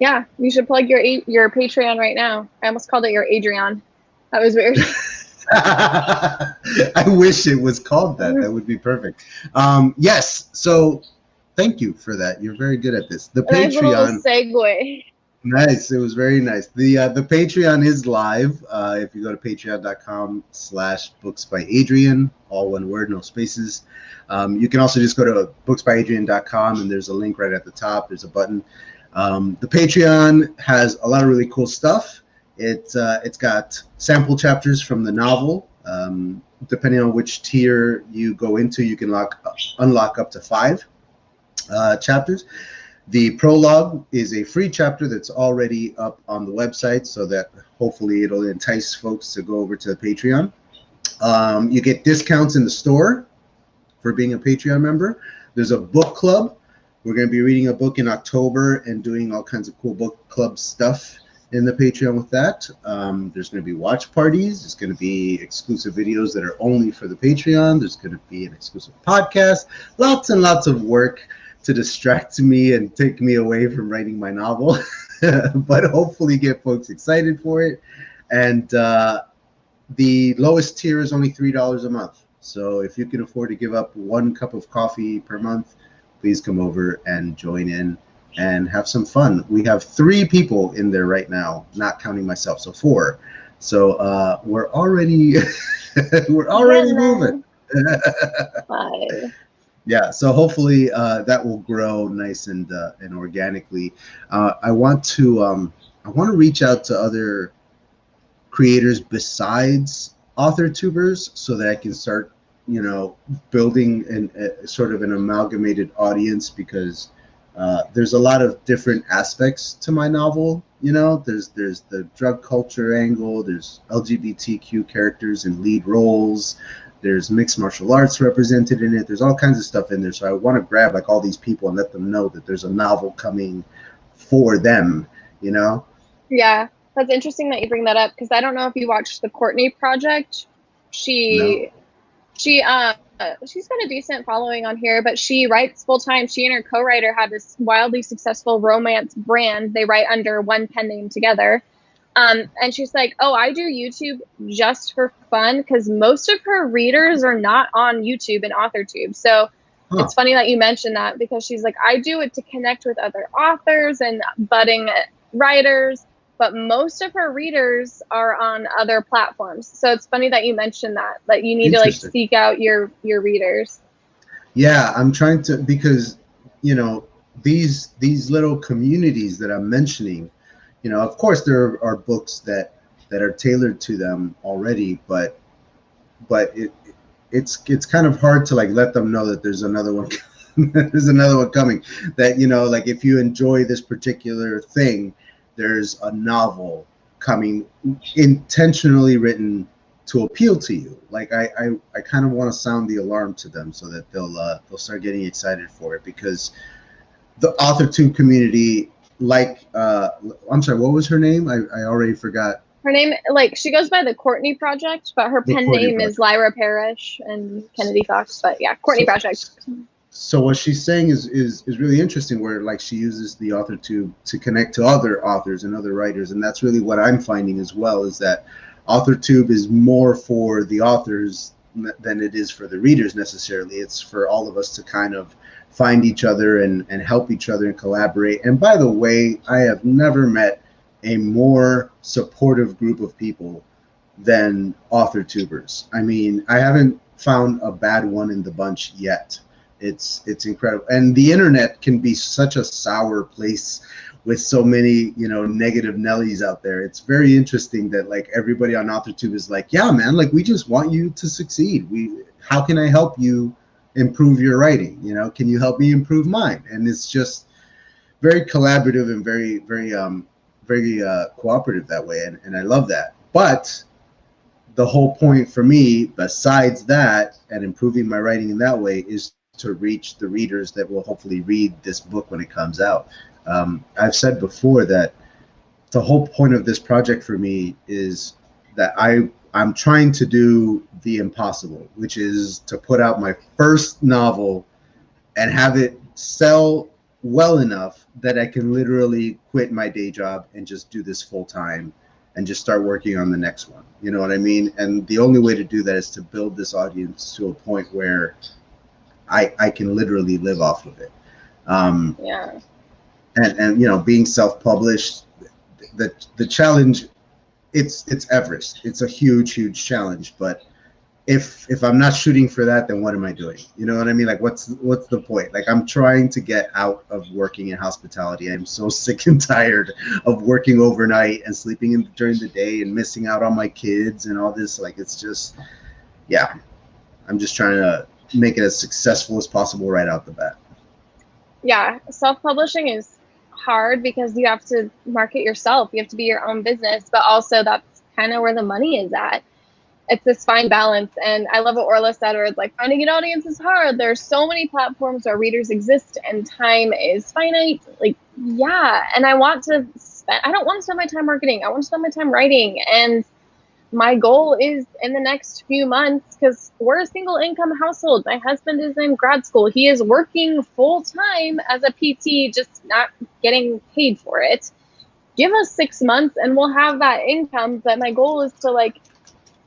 Yeah, you should plug your Patreon right now. I almost called it your ADRIAN. That was weird. I wish it was called that. That would be perfect. Yes. So thank you for that. You're very good at this. The Nice little Patreon. segue. Nice. It was very nice. The Patreon is live. If you go to patreon.com/booksbyadrian, all one word, no spaces. You can also just go to booksbyadrian.com and there's a link right at the top. There's a button. The Patreon has a lot of really cool stuff. It's got sample chapters from the novel. Depending on which tier you go into, you can unlock up to 5 chapters. The prologue is a free chapter that's already up on the website, so that hopefully it'll entice folks to go over to the Patreon. You get discounts in the store for being a Patreon member. There's a book club. We're going to be reading a book in October and doing all kinds of cool book club stuff in the Patreon with that. There's going to be watch parties. There's going to be exclusive videos that are only for the Patreon. There's going to be an exclusive podcast. Lots and lots of work to distract me and take me away from writing my novel, but hopefully get folks excited for it. And the lowest tier is only $3 a month. So if you can afford to give up 1 cup of coffee per month, please come over and join in and have some fun. We have 3 people in there right now, not counting myself, so 4. So we're already moving. 5. Yeah, so hopefully that will grow nice and organically. I want to reach out to other creators besides author-tubers so that I can start, building sort of an amalgamated audience, because there's a lot of different aspects to my novel. There's the drug culture angle, there's LGBTQ characters in lead roles, there's mixed martial arts represented in it. There's all kinds of stuff in there. So I want to grab like all these people and let them know that there's a novel coming for them, Yeah, that's interesting that you bring that up, because I don't know if you watched the Courtney Project. She's got a decent following on here, but she writes full time. She and her co-writer have this wildly successful romance brand. They write under one pen name together. And she's like, oh, I do YouTube just for fun, because most of her readers are not on YouTube and Authortube. So It's funny that you mentioned that, because she's like, I do it to connect with other authors and budding writers, but most of her readers are on other platforms. So it's funny that you mentioned that you need to like seek out your readers. Yeah, I'm trying to, because, these little communities that I'm mentioning, of course there are books that are tailored to them already, but it's kind of hard to like let them know that there's another one there's another one coming, that like if you enjoy this particular thing, there's a novel coming intentionally written to appeal to you. Like I kind of want to sound the alarm to them so that they'll start getting excited for it, because the Authortube community, I'm sorry, what was her name? I already forgot. Her name, she goes by the Courtney Project, but her pen name is Lyra Parrish and Kennedy Fox. But yeah, Courtney Project. So what she's saying is really interesting, where like she uses the Authortube to connect to other authors and other writers, and that's really what I'm finding as well, is that Authortube is more for the authors than it is for the readers necessarily. It's for all of us to kind of find each other and help each other and collaborate. And by the way, I have never met a more supportive group of people than Authortubers. I mean, I haven't found a bad one in the bunch yet. It's incredible. And the internet can be such a sour place with so many, negative Nellies out there. It's very interesting that like everybody on Authortube is like, yeah, man, like we just want you to succeed. How can I help you improve your writing? Can you help me improve mine? And it's just very collaborative and very, very, very cooperative that way. And I love that. But the whole point for me, besides that, and improving my writing in that way, is to reach the readers that will hopefully read this book when it comes out. I've said before that the whole point of this project for me is that I'm trying to do the impossible, which is to put out my first novel and have it sell well enough that I can literally quit my day job and just do this full time and just start working on the next one. You know what I mean? And the only way to do that is to build this audience to a point where I can literally live off of it. Yeah. And you know, being self-published, the challenge, it's Everest. It's a huge challenge. But if I'm not shooting for that, then what am I doing? You know what I mean? Like, what's the point? Like, I'm trying to get out of working in hospitality. I'm so sick and tired of working overnight and sleeping in during the day and missing out on my kids and all this. Like, it's just, yeah, I'm just trying to make it as successful as possible right out the bat. Yeah, self-publishing is hard because you have to market yourself. You have to be your own business, but also that's kind of where the money is at. It's this fine balance. And I love what Orla said, where it's like, finding an audience is hard. There's so many platforms where readers exist and time is finite. Like, yeah. And I don't want to spend my time marketing. I want to spend my time writing. And my goal is in the next few months, because we're a single income household. My husband is in grad school. He is working full time as a PT, just not getting paid for it. Give us 6 months and we'll have that income. But my goal is to like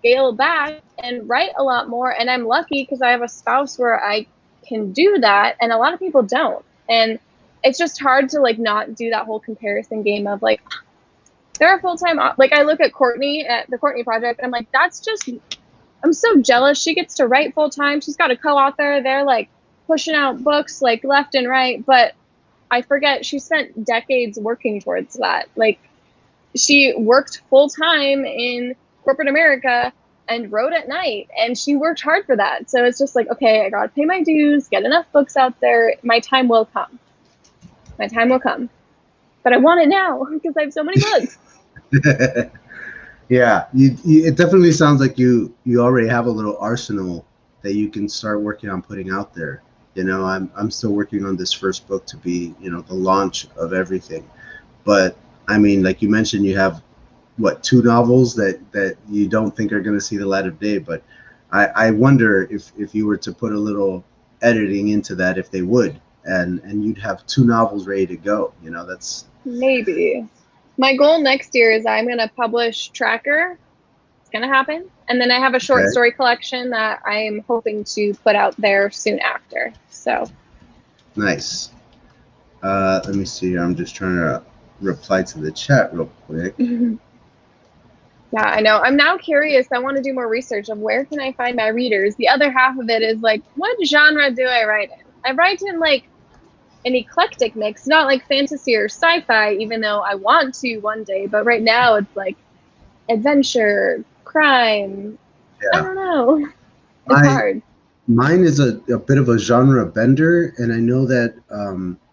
scale back and write a lot more. And I'm lucky because I have a spouse where I can do that. And a lot of people don't. And it's just hard to like not do that whole comparison game of like, there are full-time, like I look at Courtney at the Courtney Project, and I'm like, that's just, I'm so jealous. She gets to write full-time. She's got a co-author. They're like pushing out books like left and right. But I forget she spent decades working towards that. Like, she worked full-time in corporate America and wrote at night, and she worked hard for that. So it's just like, okay, I gotta pay my dues, get enough books out there. My time will come. My time will come. But I want it now because I have so many books. Yeah, it definitely sounds like you already have a little arsenal that you can start working on putting out there. You know, I'm still working on this first book to be, you know, the launch of everything. But I mean, like you mentioned, you have what, 2 novels that you don't think are going to see the light of day. But I wonder if you were to put a little editing into that, if they would, and you'd have 2 novels ready to go. You know, that's maybe. My goal next year is I'm going to publish Tracker. It's going to happen. And then I have a short story collection that I'm hoping to put out there soon after. So nice. Let me see. I'm just trying to reply to the chat real quick. Yeah, I know. I'm now curious. I want to do more research of where can I find my readers. The other half of it is like, what genre do I write in? I write in like an eclectic mix, not like fantasy or sci-fi, even though I want to one day. But right now it's like adventure, crime. Yeah. I don't know. It's hard. Mine is a bit of a genre bender, and I know that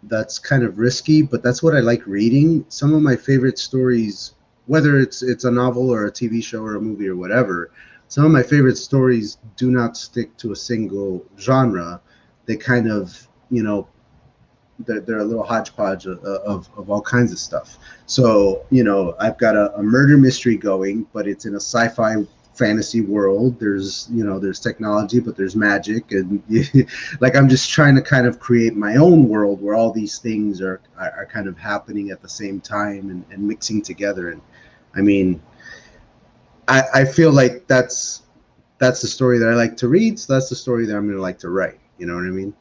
that's kind of risky, but that's what I like reading. Some of my favorite stories, whether it's a novel or a TV show or a movie or whatever, some of my favorite stories do not stick to a single genre. They kind of, you know, they're a little hodgepodge of all kinds of stuff. So, you know, I've got a murder mystery going, but it's in a sci-fi fantasy world. There's, you know, there's technology, but there's magic, and like I'm just trying to kind of create my own world where all these things are kind of happening at the same time and mixing together. And I mean, I feel like that's the story that I like to read, so that's the story that I'm going to like to write. You know what I mean?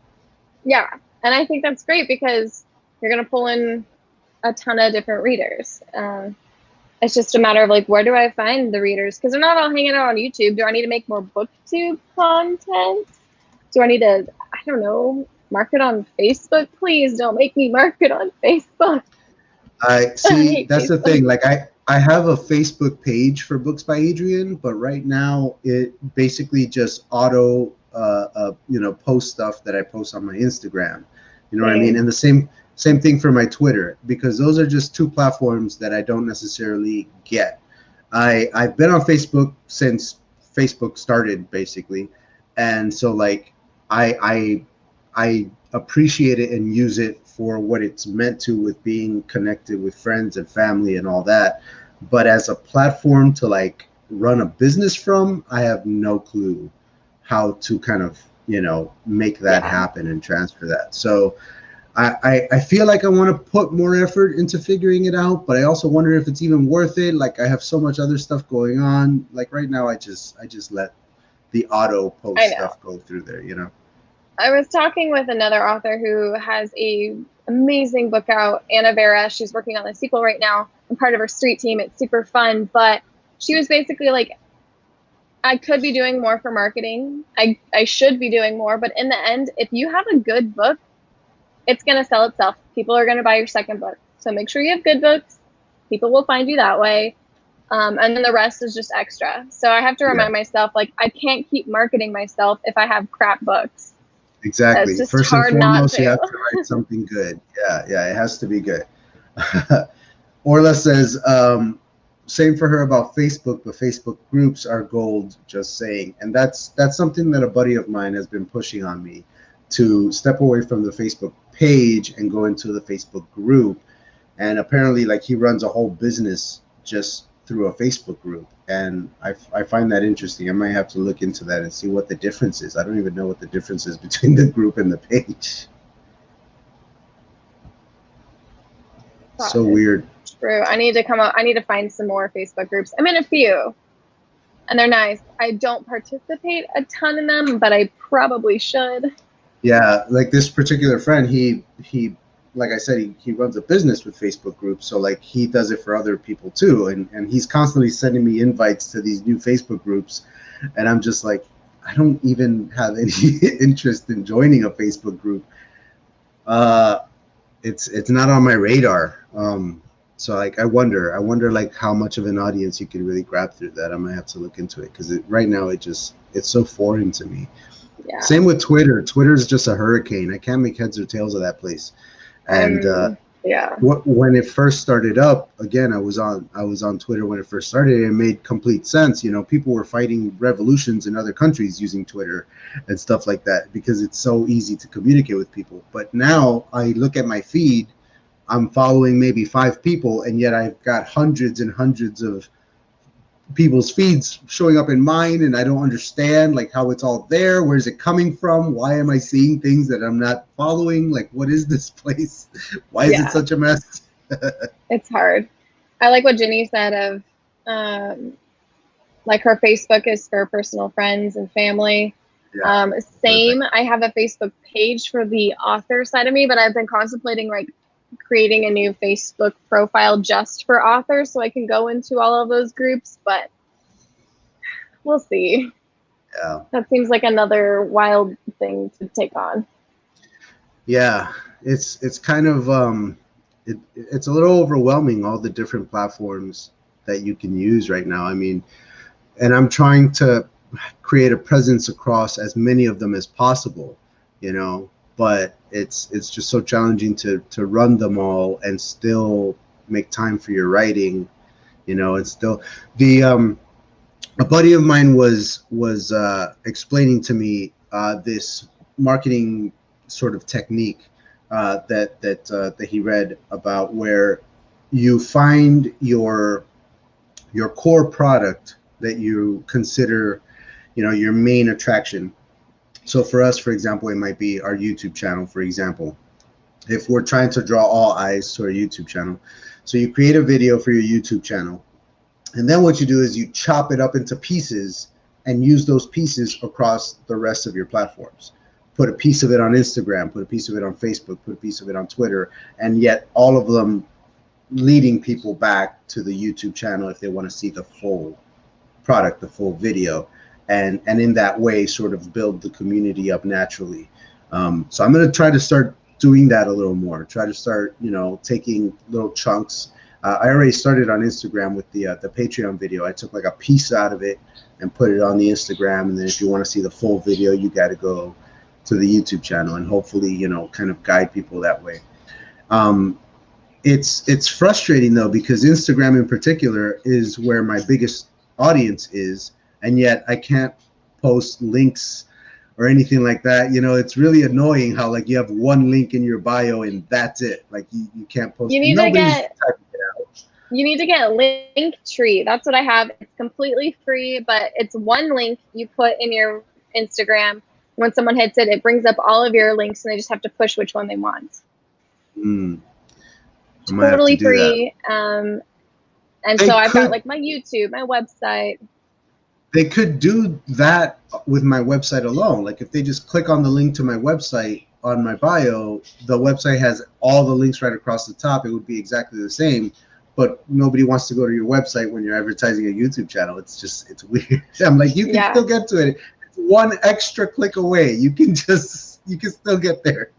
Yeah. And I think that's great because you're going to pull in a ton of different readers. It's just a matter of like, where do I find the readers? Because they're not all hanging out on YouTube. Do I need to make more BookTube content? Do I need to, I don't know, market on Facebook? Please don't make me market on Facebook. I see. That's the thing. Like I have a Facebook page for Books by Adrian, but right now it basically just auto you know, post stuff that I post on my Instagram. You know what I mean? And the same thing for my Twitter, because those are just 2 platforms that I don't necessarily get. I've been on Facebook since Facebook started, basically, and so like I appreciate it and use it for what it's meant to, with being connected with friends and family and all that. But as a platform to like run a business from, I have no clue how to kind of, you know, make that happen and transfer that. So I feel like I want to put more effort into figuring it out, but I also wonder if it's even worth it. Like I have so much other stuff going on. Like right now, I just let the auto post stuff go through there, you know. I was talking with another author who has a amazing book out, Anna Vera. She's working on the sequel right now. I'm part of her street team. It's super fun, but she was basically like, I could be doing more for marketing. I should be doing more, but in the end, if you have a good book, it's going to sell itself. People are going to buy your second book. So make sure you have good books. People will find you that way. And then the rest is just extra. So I have to remind myself, like, I can't keep marketing myself if I have crap books. Exactly. It's just First hard and foremost, not to. you have to write something good. Yeah, it has to be good. Orla says, same for her about Facebook, but Facebook groups are gold, just saying. And that's something that a buddy of mine has been pushing on me, to step away from the Facebook page and go into the Facebook group. And apparently, like, he runs a whole business just through a Facebook group. And I find that interesting. I might have to look into that and see what the difference is. I don't even know what the difference is between the group and the page. So weird. True. I need to come out. I need to find some more Facebook groups. I'm in a few, and they're nice. I don't participate a ton in them, but I probably should. Yeah, like this particular friend, he like I said, he runs a business with Facebook groups, so like he does it for other people too, and he's constantly sending me invites to these new Facebook groups, and I'm just like, I don't even have any interest in joining a Facebook group. It's not on my radar. So like I wonder like how much of an audience you could really grab through that. I might have to look into it, because right now it's so foreign to me. Yeah. Same with Twitter. Twitter's just a hurricane. I can't make heads or tails of that place. And when it first started up, again, I was on Twitter when it first started. And it made complete sense. You know, people were fighting revolutions in other countries using Twitter and stuff like that, because it's so easy to communicate with people. But now I look at my feed, I'm following maybe 5 people, and yet I've got hundreds and hundreds of people's feeds showing up in mine, and I don't understand like how it's all there. Where's it coming from? Why am I seeing things that I'm not following? Like, what is this place? Why is it such a mess? It's hard. I like what Ginny said of like her Facebook is for personal friends and family. Same. I have a Facebook page for the author side of me, but I've been contemplating like creating a new Facebook profile just for authors so I can go into all of those groups, but we'll see. Yeah. That seems like another wild thing to take on. Yeah, it's kind of it's a little overwhelming, all the different platforms that you can use right now. I mean, and I'm trying to create a presence across as many of them as possible, you know, but it's just so challenging to run them all and still make time for your writing, you know. And still a buddy of mine was explaining to me this marketing sort of technique that he read about, where you find your core product that you consider, you know, your main attraction. So for us, for example, it might be our YouTube channel, for example. If we're trying to draw all eyes to our YouTube channel, so you create a video for your YouTube channel, and then what you do is you chop it up into pieces and use those pieces across the rest of your platforms. Put a piece of it on Instagram, put a piece of it on Facebook, put a piece of it on Twitter, and yet all of them leading people back to the YouTube channel if they want to see the full product, the full video. And in that way sort of build the community up naturally. So I'm going to try to start doing that a little more, try to start, you know, taking little chunks. I already started on Instagram with the Patreon video. I took like a piece out of it and put it on the Instagram, and then if you want to see the full video, you got to go to the YouTube channel, and hopefully, you know, kind of guide people that way. It's frustrating though, because Instagram in particular is where my biggest audience is, and yet I can't post links or anything like that. You know, it's really annoying how like you have one link in your bio and that's it. Like you can't post. You need to get Linktree. That's what I have. It's completely free, but it's one link you put in your Instagram. When someone hits it, it brings up all of your links, and they just have to push which one they want. Mm. I might have to Totally do that. free. And so I've got like my YouTube, my website. They could do that with my website alone. Like if they just click on the link to my website on my bio, the website has all the links right across the top. It would be exactly the same, but nobody wants to go to your website when you're advertising a YouTube channel. It's weird. I'm like, you can still get to it. It's one extra click away. You can still get there.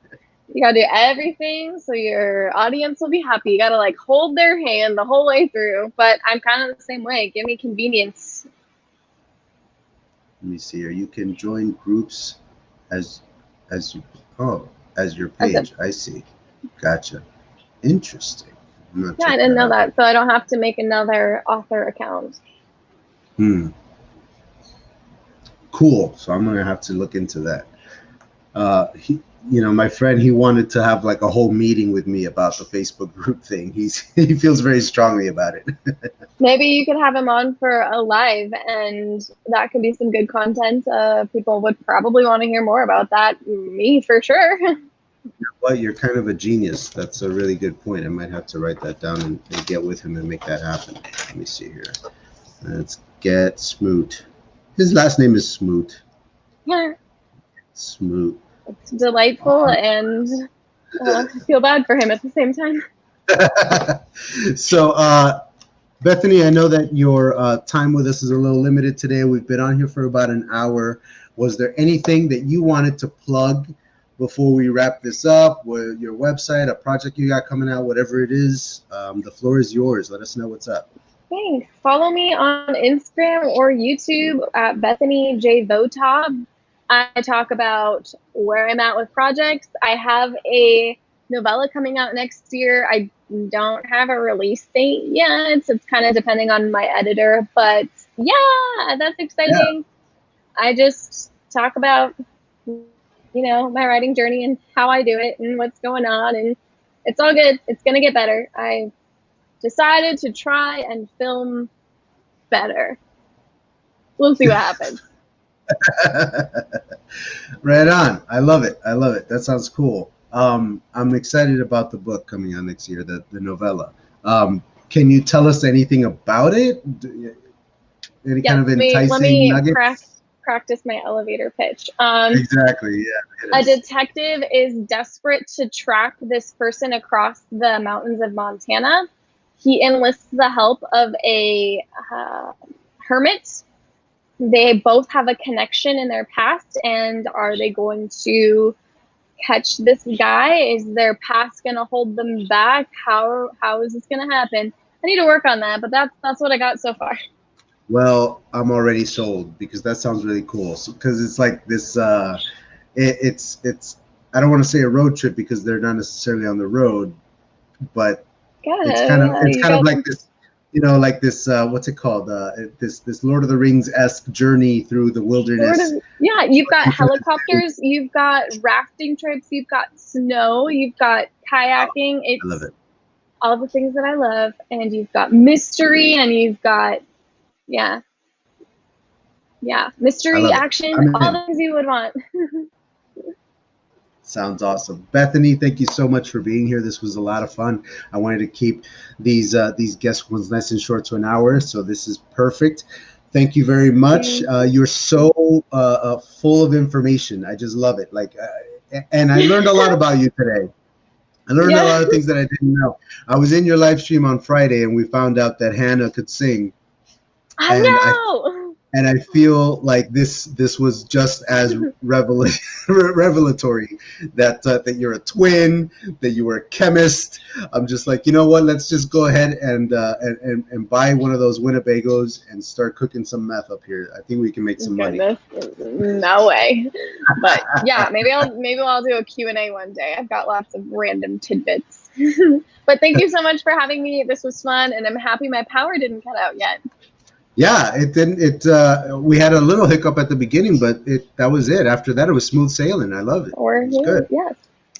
You gotta do everything so your audience will be happy. You gotta like hold their hand the whole way through. But I'm kind of the same way. Give me convenience. Let me see here. You can join groups as your page. I see. Gotcha. Interesting. Yeah, I didn't know that, so I don't have to make another author account. Cool. So I'm gonna have to look into that. My friend, he wanted to have like a whole meeting with me about the Facebook group thing. He feels very strongly about it. Maybe you could have him on for a live, and that could be some good content. People would probably want to hear more about that. Me, for sure. Well, you're kind of a genius. That's a really good point. I might have to write that down and get with him and make that happen. Let me see here. Let's get Smoot. His last name is Smoot. Yeah. Smoot. It's delightful, and I feel bad for him at the same time. So, Bethany, I know that your time with us is a little limited today. We've been on here for about an hour. Was there anything that you wanted to plug before we wrap this up? With your website, a project you got coming out, whatever it is, the floor is yours. Let us know what's up. Thanks. Follow me on Instagram or YouTube at Bethany Votaw. I talk about where I'm at with projects. I have a novella coming out next year. I don't have a release date yet. It's kind of depending on my editor, but yeah, that's exciting. Yeah. I just talk about, my writing journey and how I do it and what's going on, and it's all good. It's going to get better. I decided to try and film better. We'll see what happens. Right on. I love it. That sounds cool. I'm excited about the book coming out next year, the novella. Can you tell us anything about it? Any kind of enticing nuggets? Practice my elevator pitch. Exactly, yeah. A detective is desperate to track this person across the mountains of Montana. He enlists the help of a hermit. They both have a connection in their past, and are they going to catch this guy? Is their past going to hold them back? How is this going to happen? I need to work on that, but that's what I got so far. Well, I'm already sold, because that sounds really cool. Because it's like this, it's I don't want to say a road trip, because they're not necessarily on the road, but it's kind of like this, like this, what's it called? This Lord of the Rings-esque journey through the wilderness. You've got helicopters, you've got rafting trips, you've got snow, you've got kayaking. I love it. All the things that I love, and you've got mystery, and you've got mystery, action, all the things you would want. Sounds awesome. Bethany, thank you so much for being here. This was a lot of fun. I wanted to keep these guest ones nice and short to an hour, so this is perfect. Thank you very much. You're so full of information. I just love it. And I learned a lot about you today. I learned a lot of things that I didn't know. I was in your live stream on Friday, and we found out that Hannah could sing. I know. And I feel like this was just as revelatory that you're a twin, that you were a chemist. I'm just like, you know what? Let's just go ahead and buy one of those Winnebagos and start cooking some meth up here. I think we can make some money. No way. But yeah, maybe I'll do a Q&A one day. I've got lots of random tidbits. But thank you so much for having me. This was fun, and I'm happy my power didn't cut out yet. Yeah, it didn't. We had a little hiccup at the beginning, but that was it. After that, it was smooth sailing. I love it. Good. Yes.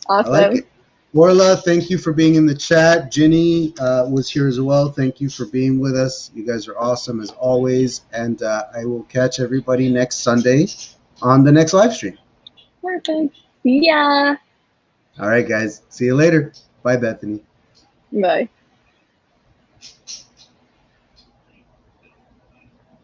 Awesome. I like it. Orla, thank you for being in the chat. Ginny was here as well. Thank you for being with us. You guys are awesome as always. And I will catch everybody next Sunday on the next live stream. Perfect. See ya. All right, guys. See you later. Bye, Bethany. Bye.